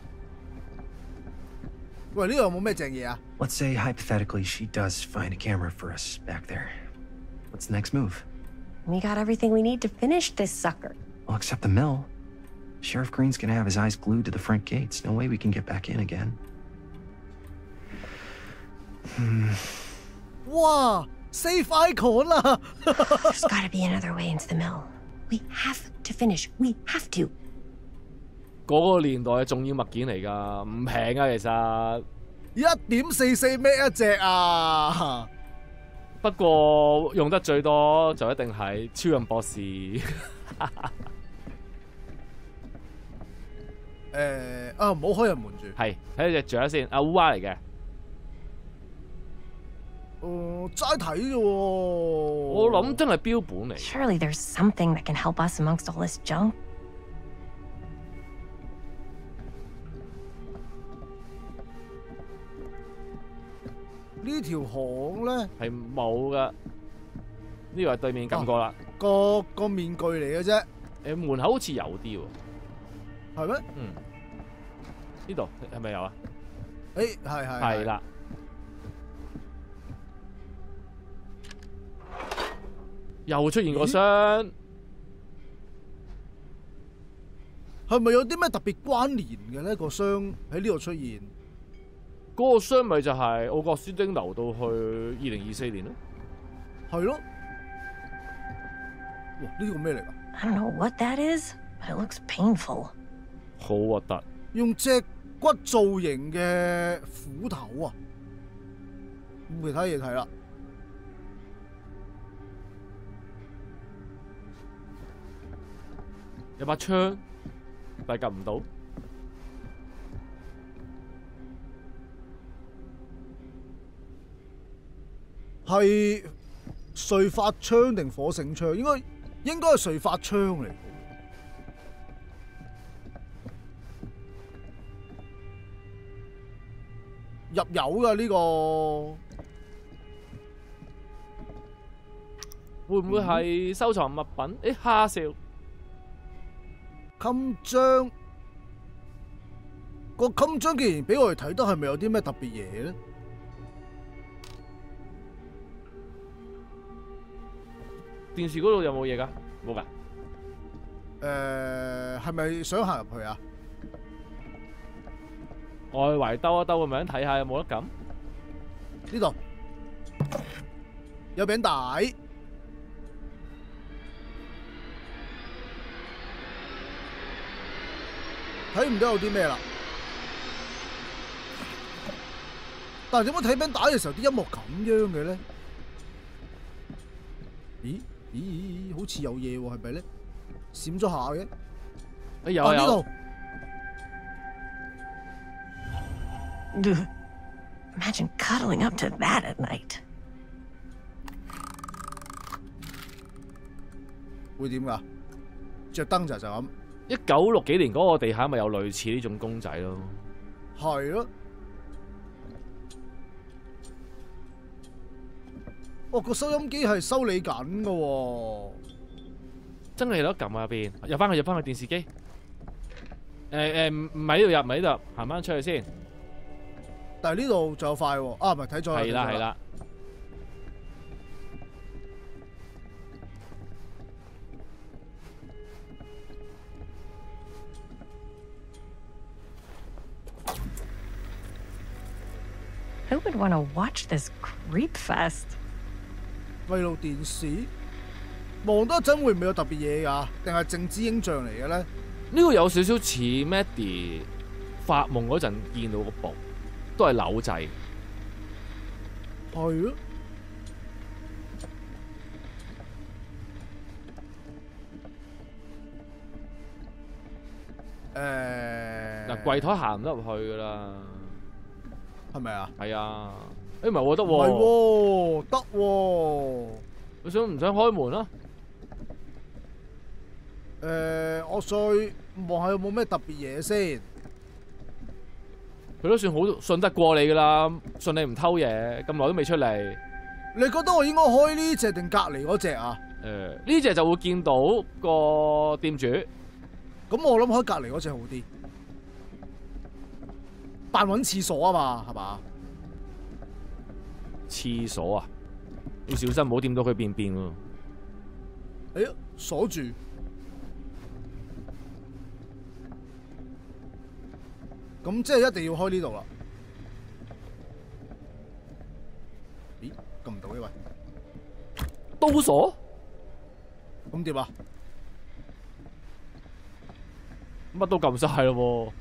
喂，呢度有冇咩正嘢啊 Let's say hypothetically she does find a camera for us back there. What's the next move? We got everything we need to finish this sucker. Well, except the mill. Sheriff Green's gonna have his eyes glued to the front gates. No way we can get back in again. 哇 ，save icon 啦！ There's gotta be another way into the mill. We have to finish. We have to. 嗰個年代嘅重要物件嚟㗎，唔平啊其實。1.44咩一隻啊？不過用得最多就一定係超人博士。唔好開人門住。係睇隻雀先，烏鴉嚟嘅。齋睇啫喎。我諗真係標本嚟。Surely there's something that can help us amongst all this junk. 呢條巷咧係冇噶，呢個係對面撳過啦。個面具嚟嘅啫。門口好似有啲喎。係咩？嗯。呢度係咪有啊？係啦。又出現個箱，係咪有啲咩特別關聯嘅咧？個箱喺呢度出現，嗰個箱咪就係奧國斯丁留到去2024年咯。係咯。哇！呢個咩嚟㗎 I don't know what that is, but it looks painful. 好核突。用隻骨造型嘅斧頭啊！冇其他嘢睇啦。有把槍，但係撳唔到。係垂發槍定火繩槍？應該係垂發槍嚟。入油㗎呢個。會唔會係收藏物品？蝦笑。襟章個襟章既然俾我哋睇得，係咪有啲咩特別嘢咧？電視嗰度有冇嘢㗎？冇㗎。係咪想行入去啊？外圍兜一兜咁樣睇下有冇得撳？呢度有餅帶。睇唔到有啲咩啦，但係點解睇餅帶嘅時候啲音樂咁樣嘅咧？咦，好似有嘢喎，係咪咧？閃咗下嘅。有呢度。Imagine cuddling up to that at night. 會點㗎？着燈就咁。1960幾年嗰個地下咪有類似呢種公仔咯。係咯。哦，個收音機係修理緊㗎喎。真係有得撳啊！入邊入翻去電視機。唔係呢度入，唔係呢度，行翻出去先。但係呢度仲有塊喎。唔係睇咗啦。係啦。Who would want to watch this creep fest? 閉路電視望多一陣會唔會有特別嘢㗎？定係靜止影像嚟嘅咧？呢個有少少似 Maddie 發夢嗰陣見到個部，都係扭掣。係咯。嗱，櫃台行唔得入去㗎啦。係咪啊？係啊。唔係喎，得喎。唔係喎，得喎。你想唔想開門啊？我再望下有冇咩特別嘢先。佢都算好信得過你噶啦，信你唔偷嘢，咁耐都未出嚟。你覺得我應該開呢隻定隔離嗰隻啊？呢隻就會見到個店主。咁我諗開隔離嗰隻好啲，扮揾廁所啊嘛，係嘛？廁所啊，要小心唔好掂到佢便便喎。哎呀，鎖住。咁即係一定要開呢度啦。咦，撳唔到呢位？刀鎖？咁點啊？乜都撳晒咯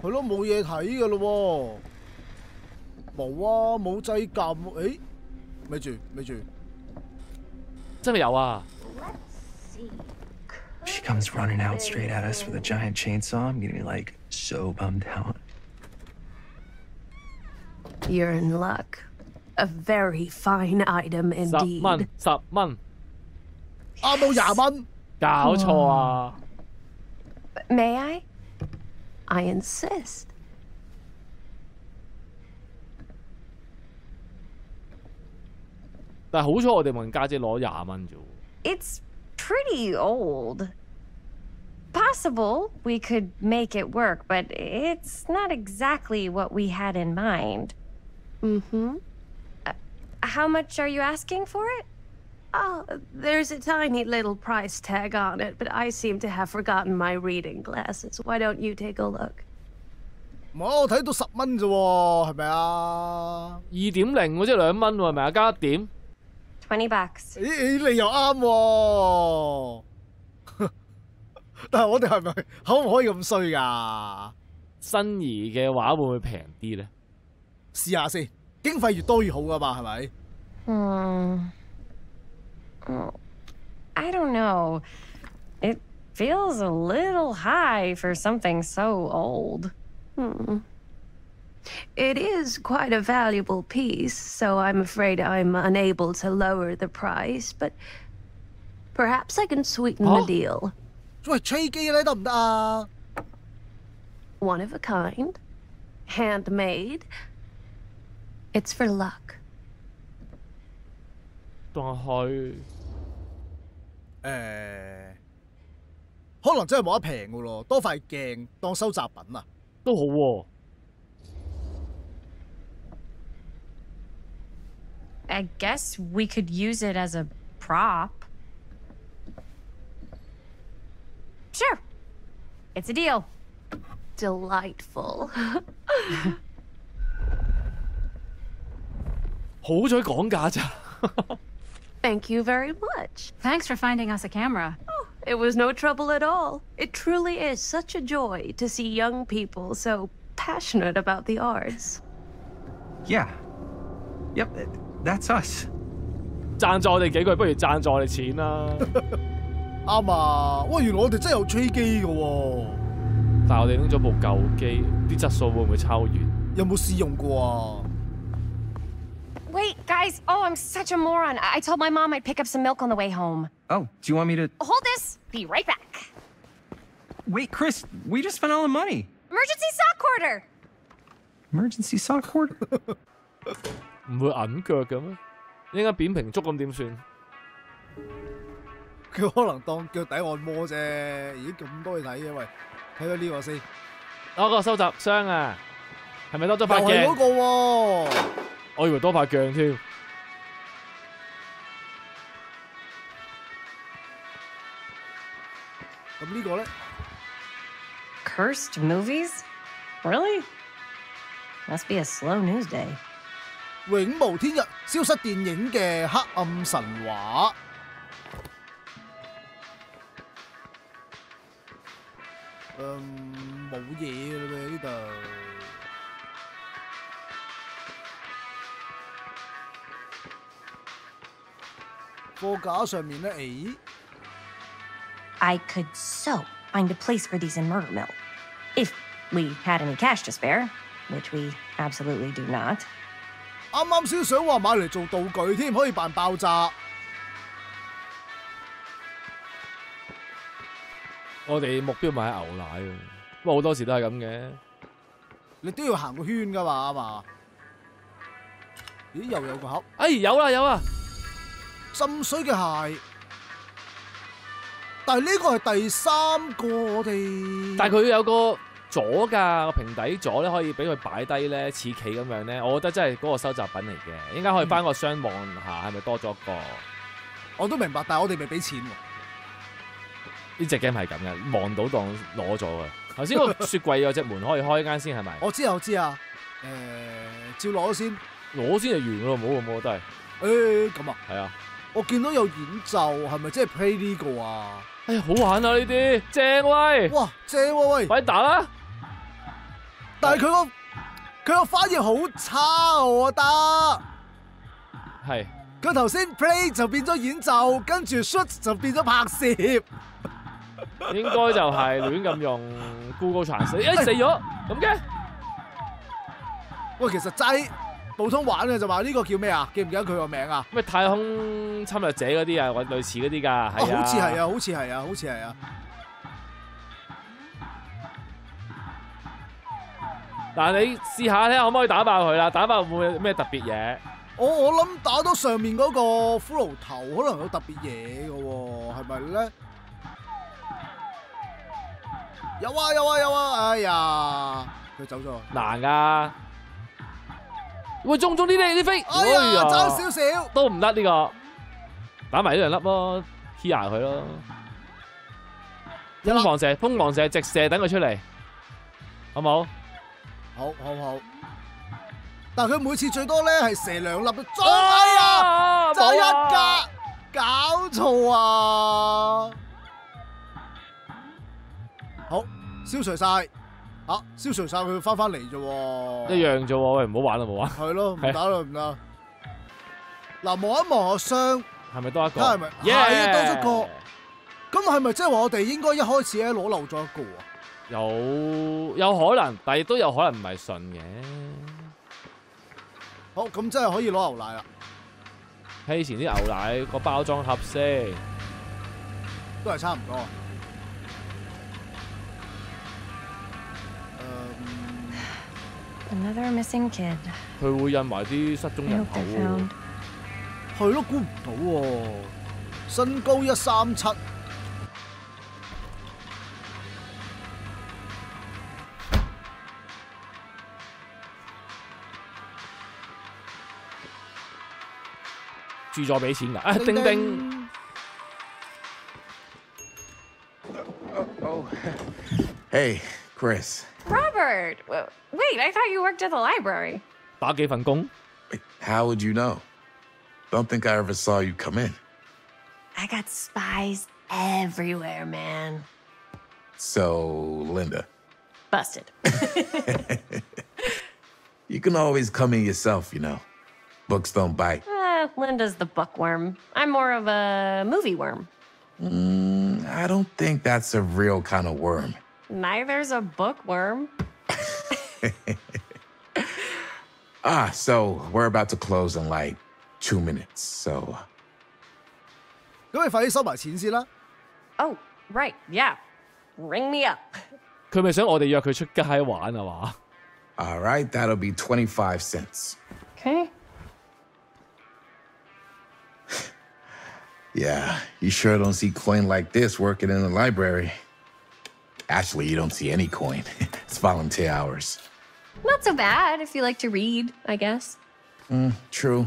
喎。係咯，冇嘢睇噶咯喎。冇啊，冇掣撳。誒，咪住咪住。真係有啊！ She comes running out straight at us with a giant chainsaw. I'm getting like so bummed out. You're in luck. A very fine item 10蚊 indeed. ，10蚊。啱冇20蚊。搞錯啊 May I? I insist. 但係好彩我哋問家姐攞20蚊啫。It's pretty old. Possible we could make it work, but it's not exactly what we had in mind. Mm-hmm. How much are you asking for it? Oh, there's a tiny little price tag on it, but I seem to have forgotten my reading glasses. Why don't you take a look? 我睇到10蚊啫喎，係咪啊？2.0喎，即係2蚊喎，係咪啊？加1點。$20 bucks. 咦，你又啱喎。但係我哋係咪可唔可以咁衰㗎？新兒嘅話會唔會平啲咧？試下先，經費越多越好㗎嘛，係咪？I don't know. It feels a little high for something so old. It is quite a valuable piece, so I'm afraid I'm unable to lower the price, but perhaps I can sweeten the deal. 喂，吹機咧得唔得啊？ One of a kind, handmade. It's for luck. 但係可能真係冇得平㗎咯，多塊鏡當收集品啊，都好喎。I guess we could use it as a prop. Sure. It's a deal. Delightful. 好彩講價咋。Thank you very much. Thanks for finding us a camera. Oh, it was no trouble at all. It truly is such a joy to see young people so passionate about the arts. Yeah. Yep, that's us. 贊助我哋幾句，不如贊助我哋錢啦。啱啊！喂，原來我哋真係有吹機嘅喎。但係我哋拎咗部舊機，啲質素會唔會抄完？有冇試用過啊？ Wait, guys. Oh, I'm such a moron. I told my mom I'd pick up some milk on the way home. Oh, do you want me to... Hold this. Be right back. Wait, Chris, we just spent all the money. Emergency sock quarter. Emergency sock cord? 唔會揞腳嘅咩？應該扁平足咁點算？佢可能當腳底按摩啫。咦，咁多嘢睇嘅，喂，睇到呢個先。嗰個收集箱啊，係咪多咗塊鏡？又係嗰個喎。我以為多塊鏡添。咁呢個咧 Cursed movies? Really? Must be a slow news day. 永無天日消失電影嘅黑暗神話。冇嘢嘅啦噃呢度。貨架上面咧，I could so find a place for these in Murder Mill. If we had any cash to spare, which we absolutely do not. 啱啱先想話買嚟做道具添，可以扮爆炸。我哋目標咪係牛奶喎，不過好多時都係咁嘅。你都要行個圈噶嘛，嘛？咦，又有個盒。哎，有啦有啊！浸水嘅鞋，但係呢個係第3個我哋。但係佢有個座㗎，個平底座咧可以俾佢擺低咧，似企咁樣咧。我覺得真係嗰個收集品嚟嘅，應該可以翻個箱望下，係咪多咗個？我都明白，但係我哋未俾錢喎。呢隻 game 係咁嘅，望到當攞咗嘅。頭先個雪櫃有隻門可以開間先係咪？我知啊，照攞先。攞先就完㗎咯，冇我覺得係。咁啊。係啊。我見到有演奏，係咪即係 play 呢個啊？哎呀，好玩啊呢啲，正喂！哇，正喎喂！快打啦！但係佢個翻譯好差，我覺得。係。佢頭先 play 就變咗演奏，跟住 shoot 就變咗拍攝。應該就係亂咁用 Google Translate， 死咗咁嘅。喂，其實齋普通玩嘅就話呢個叫咩啊？記唔記得佢個名啊？咩太空侵略者嗰啲啊，或類似嗰啲㗎，係啊。好似係啊，好似係啊，好似係啊。嗱，你試下睇下可唔可以打爆佢啦？打爆會唔會有咩特別嘢？我諗打到上面嗰個骷髏頭可能有特別嘢嘅喎，係咪咧？有啊有啊有啊！哎呀，佢走咗。難㗎。喂，中呢啲飛，哎呀，爭少少都唔得呢個，打埋呢2粒咯 ，Kia 佢咯，瘋狂射，直射等佢出嚟，好冇？好。但係佢每次最多咧係射2粒，哎呀，爭1格，搞錯啊！好，消除晒。消除晒佢翻嚟啫喎，一樣啫喎，喂，唔好玩啦，冇玩。係咯，唔打啦，唔得。嗱，望一望個箱，係咪多一個？係咪？係多咗個。咁係咪即係話我哋應該一開始咧攞漏咗一個啊？有可能，但係亦都有可能唔係順嘅。好，咁真係可以攞牛奶啦。睇以前啲牛奶個包裝盒先，都係差唔多。Another missing kid. 佢會印埋啲失蹤人口喎。係咯，估唔到喎。身高137。住咗俾錢㗎，啊叮叮。Hey, Chris. Robert! Wait, I thought you worked at the library. 打幾份工？ How would you know? Don't think I ever saw you come in. I got spies everywhere, man. So, Linda. Busted. You can always come in yourself, you know. Books don't bite. Linda's the bookworm. I'm more of a movie worm. I don't think that's a real kind of worm. Neither's a bookworm. So we're about to close in like 2 minutes, so... 咁你快啲收埋錢先啦。Oh, right, yeah. Ring me up. 佢咪想我哋約佢出街玩啊嘛？ All right, that'll be 25 cents. Okay. Yeah, you sure don't see coin like this working in the library. Actually, you don't see any coin. It's volunteer hours. Not so bad if you like to read, I guess. True.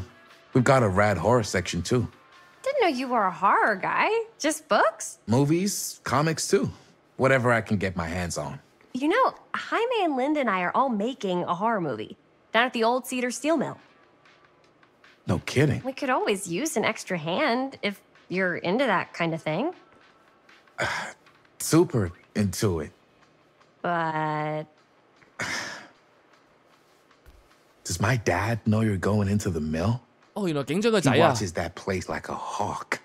We've got a rad horror section, too. Didn't know you were a horror guy. Just books? Movies, comics, too. Whatever I can get my hands on. You know, Jaime and Linda and I are all making a horror movie down at the old Cedar Steel Mill. No kidding. We could always use an extra hand if you're into that kind of thing. Super into it. But... Does my dad know you're going into the mill? 哦，原來警長個仔啊！ He watches that place like a hawk.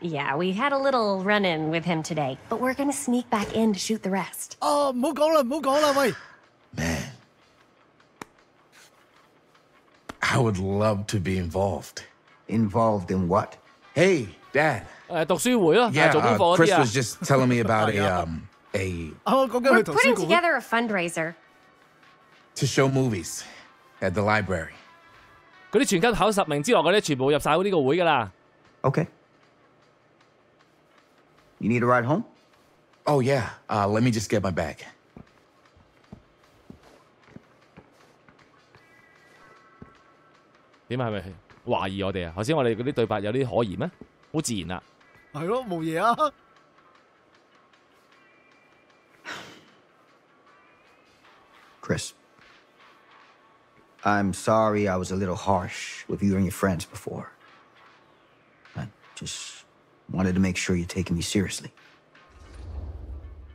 Yeah, we had a little run-in with him today, but we're gonna sneak back in to shoot the rest. 哦，唔好講啦，唔好講啦，喂！ Man, I would love to be involved. Involved in what? Hey, Dad. 讀書會咯， Yeah, 做功課嗰 Chris 啲啊。 was just telling me about A 我講緊 We're 去圖書 putting 館。 together a fundraiser. to show movies at the library. 嗰啲全級考10名之內嗰啲，全部入晒呢個會㗎啦。Okay. You need a ride home? Oh yeah. Let me just get my bag. 點啊？係咪懷疑我哋啊？頭先我哋嗰啲對白有啲可疑咩？好自然啊。係咯，冇嘢啊。Chris, I'm sorry I was a little harsh with you and your friends before. I just wanted to make sure you're taking me seriously.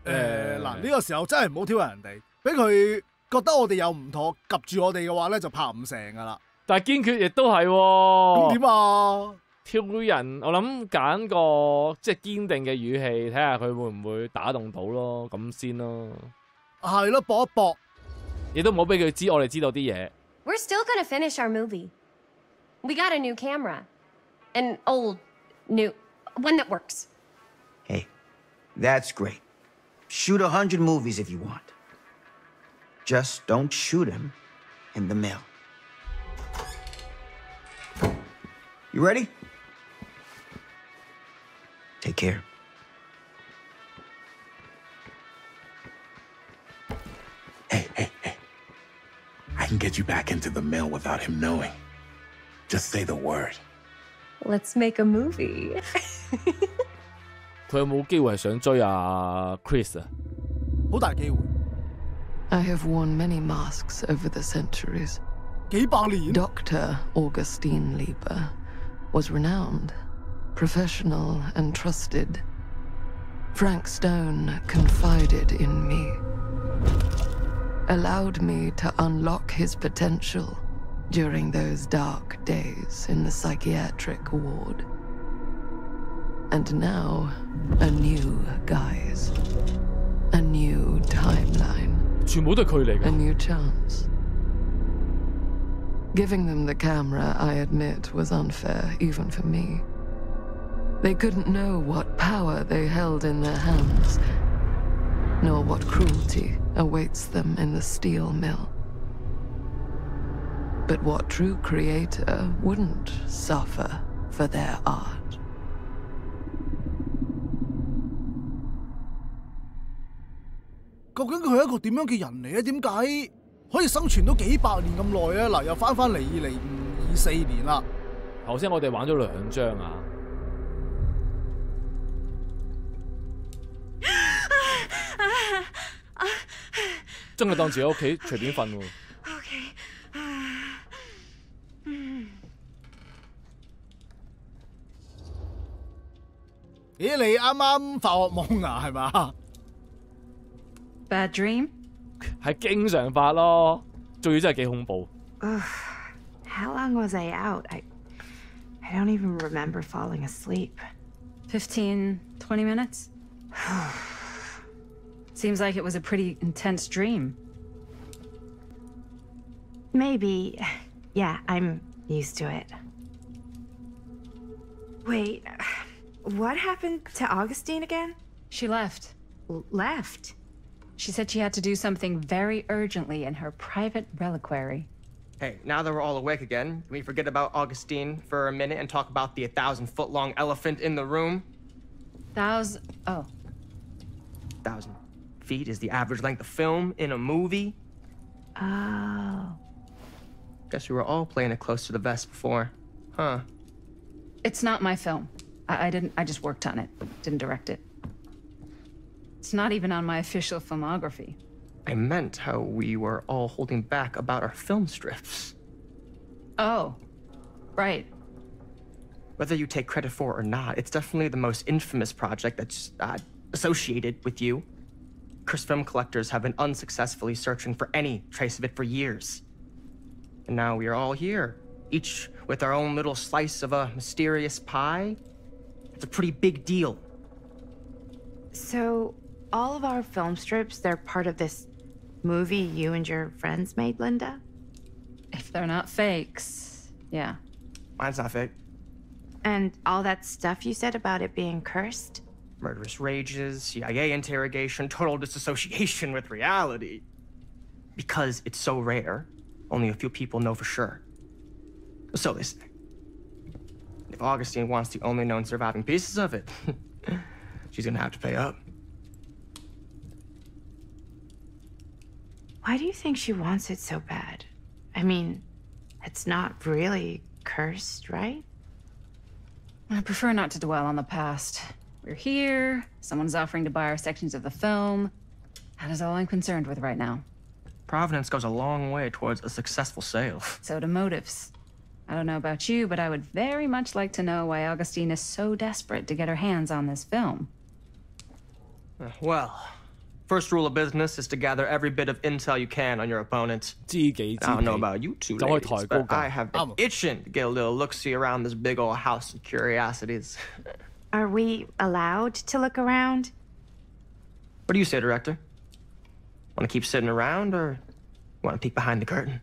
嗱，呢個時候真係唔好挑人哋，俾佢覺得我哋有唔妥，及住我哋嘅話咧就拍唔成㗎啦。但係堅決亦都係喎。咁點啊？挑人，我諗揀個即係堅定嘅語氣，睇下佢會唔會打動到咯，咁先咯。係咯，搏一搏。亦都唔好俾佢知我哋知道啲嘢。We're still gonna finish our movie. We got a new camera. An old, new, one that works. Hey, that's great. Shoot 100 movies if you want. Just don't shoot them in the mail. You ready? Take care. I can get you back into the mill without him knowing. Just say the word. Let's make a movie. 佢有冇機會係想追阿 Chris 啊？好大機會。I have worn many masks over the centuries. 幾百年。Dr. Augustine Lieber was renowned, professional, and trusted. Frank Stone confided in me, allowed me to unlock his potential during those dark days in the psychiatric ward. And now, a new guise, a new timeline, 全部都係佢嚟嘅。 a new chance. Giving them the camera, I admit, was unfair, even for me. They couldn't know what power they held in their hands, nor what cruelty awaits them in the steel mill. But what true creator wouldn't suffer for their art? 究竟佢係一個點樣嘅人嚟咧？點解可以生存到幾百年咁耐咧？嗱，又翻嚟2024年啦。頭先我哋玩咗2張啊。真係當自己屋企隨便瞓喎。咦，你啱啱發惡夢啊？係嘛 Bad dream? 係經常發咯，仲要真係幾恐怖。 How long was I out? I don't even remember falling asleep. 15, 20 minutes? Seems like it was a pretty intense dream. Maybe. Yeah, I'm used to it. Wait, what happened to Augustine again? She left. Left? She said she had to do something very urgently in her private reliquary. Hey, now that we're all awake again, can we forget about Augustine for a minute and talk about the 1,000-foot-long elephant in the room? Oh. 1,000 feet is the average length of film in a movie. Oh. Guess we were all playing it close to the vest before, huh? It's not my film. I just worked on it, didn't direct it. It's not even on my official filmography. I meant how we were all holding back about our film strips. Oh, right. Whether you take credit for it or not, it's definitely the most infamous project that's associated with you. Cursed film collectors have been unsuccessfully searching for any trace of it for years. And now we are all here, each with our own little slice of a mysterious pie. It's a pretty big deal. So, all of our film strips, they're part of this movie you and your friends made, Linda? If they're not fakes, yeah. Mine's not fake. And all that stuff you said about it being cursed? Murderous rages, CIA interrogation, total disassociation with reality. Because it's so rare, only a few people know for sure. So they say. If Augustine wants the only known surviving pieces of it, she's gonna have to pay up. Why do you think she wants it so bad? I mean, it's not really cursed, right? I prefer not to dwell on the past. We're here, someone's offering to buy our sections of the film. That is all I'm concerned with right now. Providence goes a long way towards a successful sale. So do motives. I don't know about you, but I would very much like to know why Augustine is so desperate to get her hands on this film. Well, first rule of business is to gather every bit of intel you can on your opponent. I don't know about you two ladies, but I have been itching to get a little look-see around this big old house of curiosities. Are we allowed to look around? What do you say, Director? Want to keep sitting around, or want to peek behind the curtain?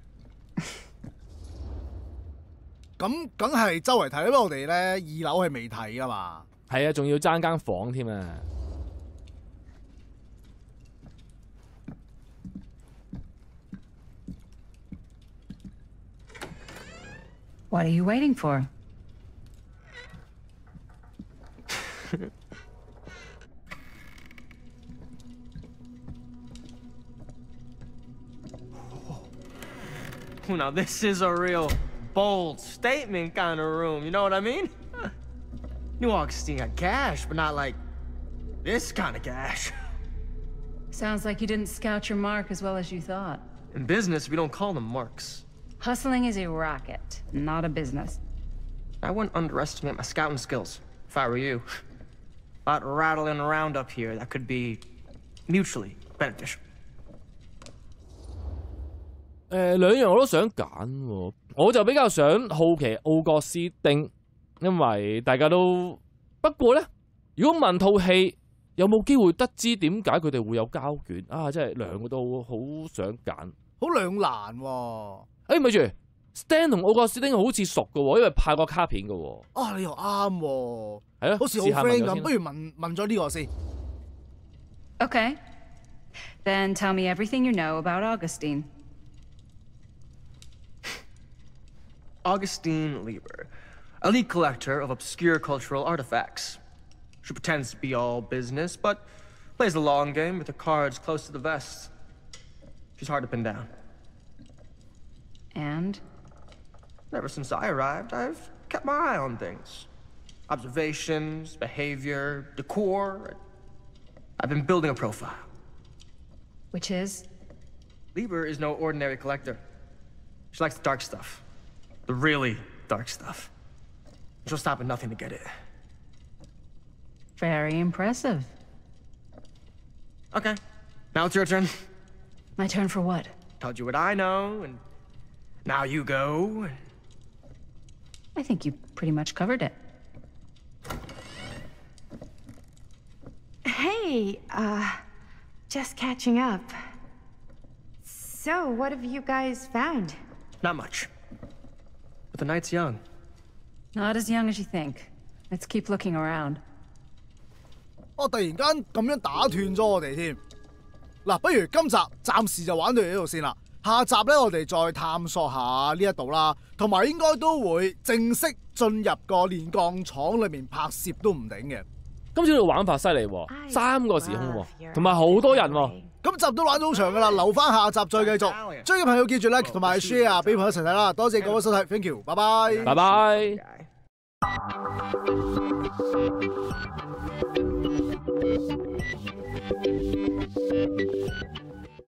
咁梗係周圍睇，因為我哋咧2樓係未睇噶嘛。係啊，仲要爭間房添啊！ What are you waiting for? Now this is a real bold statement kind of room, you know what I mean? New Augustine got cash, but not like this kind of cash. Sounds like you didn't scout your mark as well as you thought. In business, we don't call them marks. Hustling is a racket, not a business. I wouldn't underestimate my scouting skills, if I were you. A lot rattling around up here that could be mutually beneficial. 兩樣我都想揀喎，我就比較想好奇奧葛斯丁，因為大家都不過咧，如果問套戲有冇機會得知點解佢哋會有膠卷啊，真係兩個都好想揀，好兩難喎。咪住 ，Stan 同奧葛斯丁好似熟嘅喎，因為派過卡片嘅喎。啊，你又啱喎，係咯，好似好 friend 咁，不如問咗呢個先。Okay, then tell me everything you know about Augustine. Augustine Lieber, elite collector of obscure cultural artifacts. She pretends to be all business, but plays the long game with her cards close to the vest. She's hard to pin down. And? Ever since I arrived, I've kept my eye on things. Observations, behavior, decor. I've been building a profile. Which is? Lieber is no ordinary collector. She likes the dark stuff. The really dark stuff. She'll stop at nothing to get it. Very impressive. Okay, now it's your turn. My turn for what? Told you what I know, and now you go. I think you pretty much covered it. Hey, just catching up. So, what have you guys found? Not much. But the night's young. Not as young as you think. Let's keep looking around. 我突然間咁樣打斷咗我哋添。嗱，不如今集暫時就玩到呢度先啦。下集咧，我哋再探索下呢一度啦，同埋應該都會正式進入個煉鋼廠裏面拍攝都唔頂嘅。今次呢個玩法犀利喎，3個時空喎，同埋好多人喎。咁集都玩到好長噶啦，留翻下集再繼續。追嘅朋友記住 like 同埋 share 俾朋友一齊睇啦。多謝各位收睇 ，thank you， 拜拜，拜拜。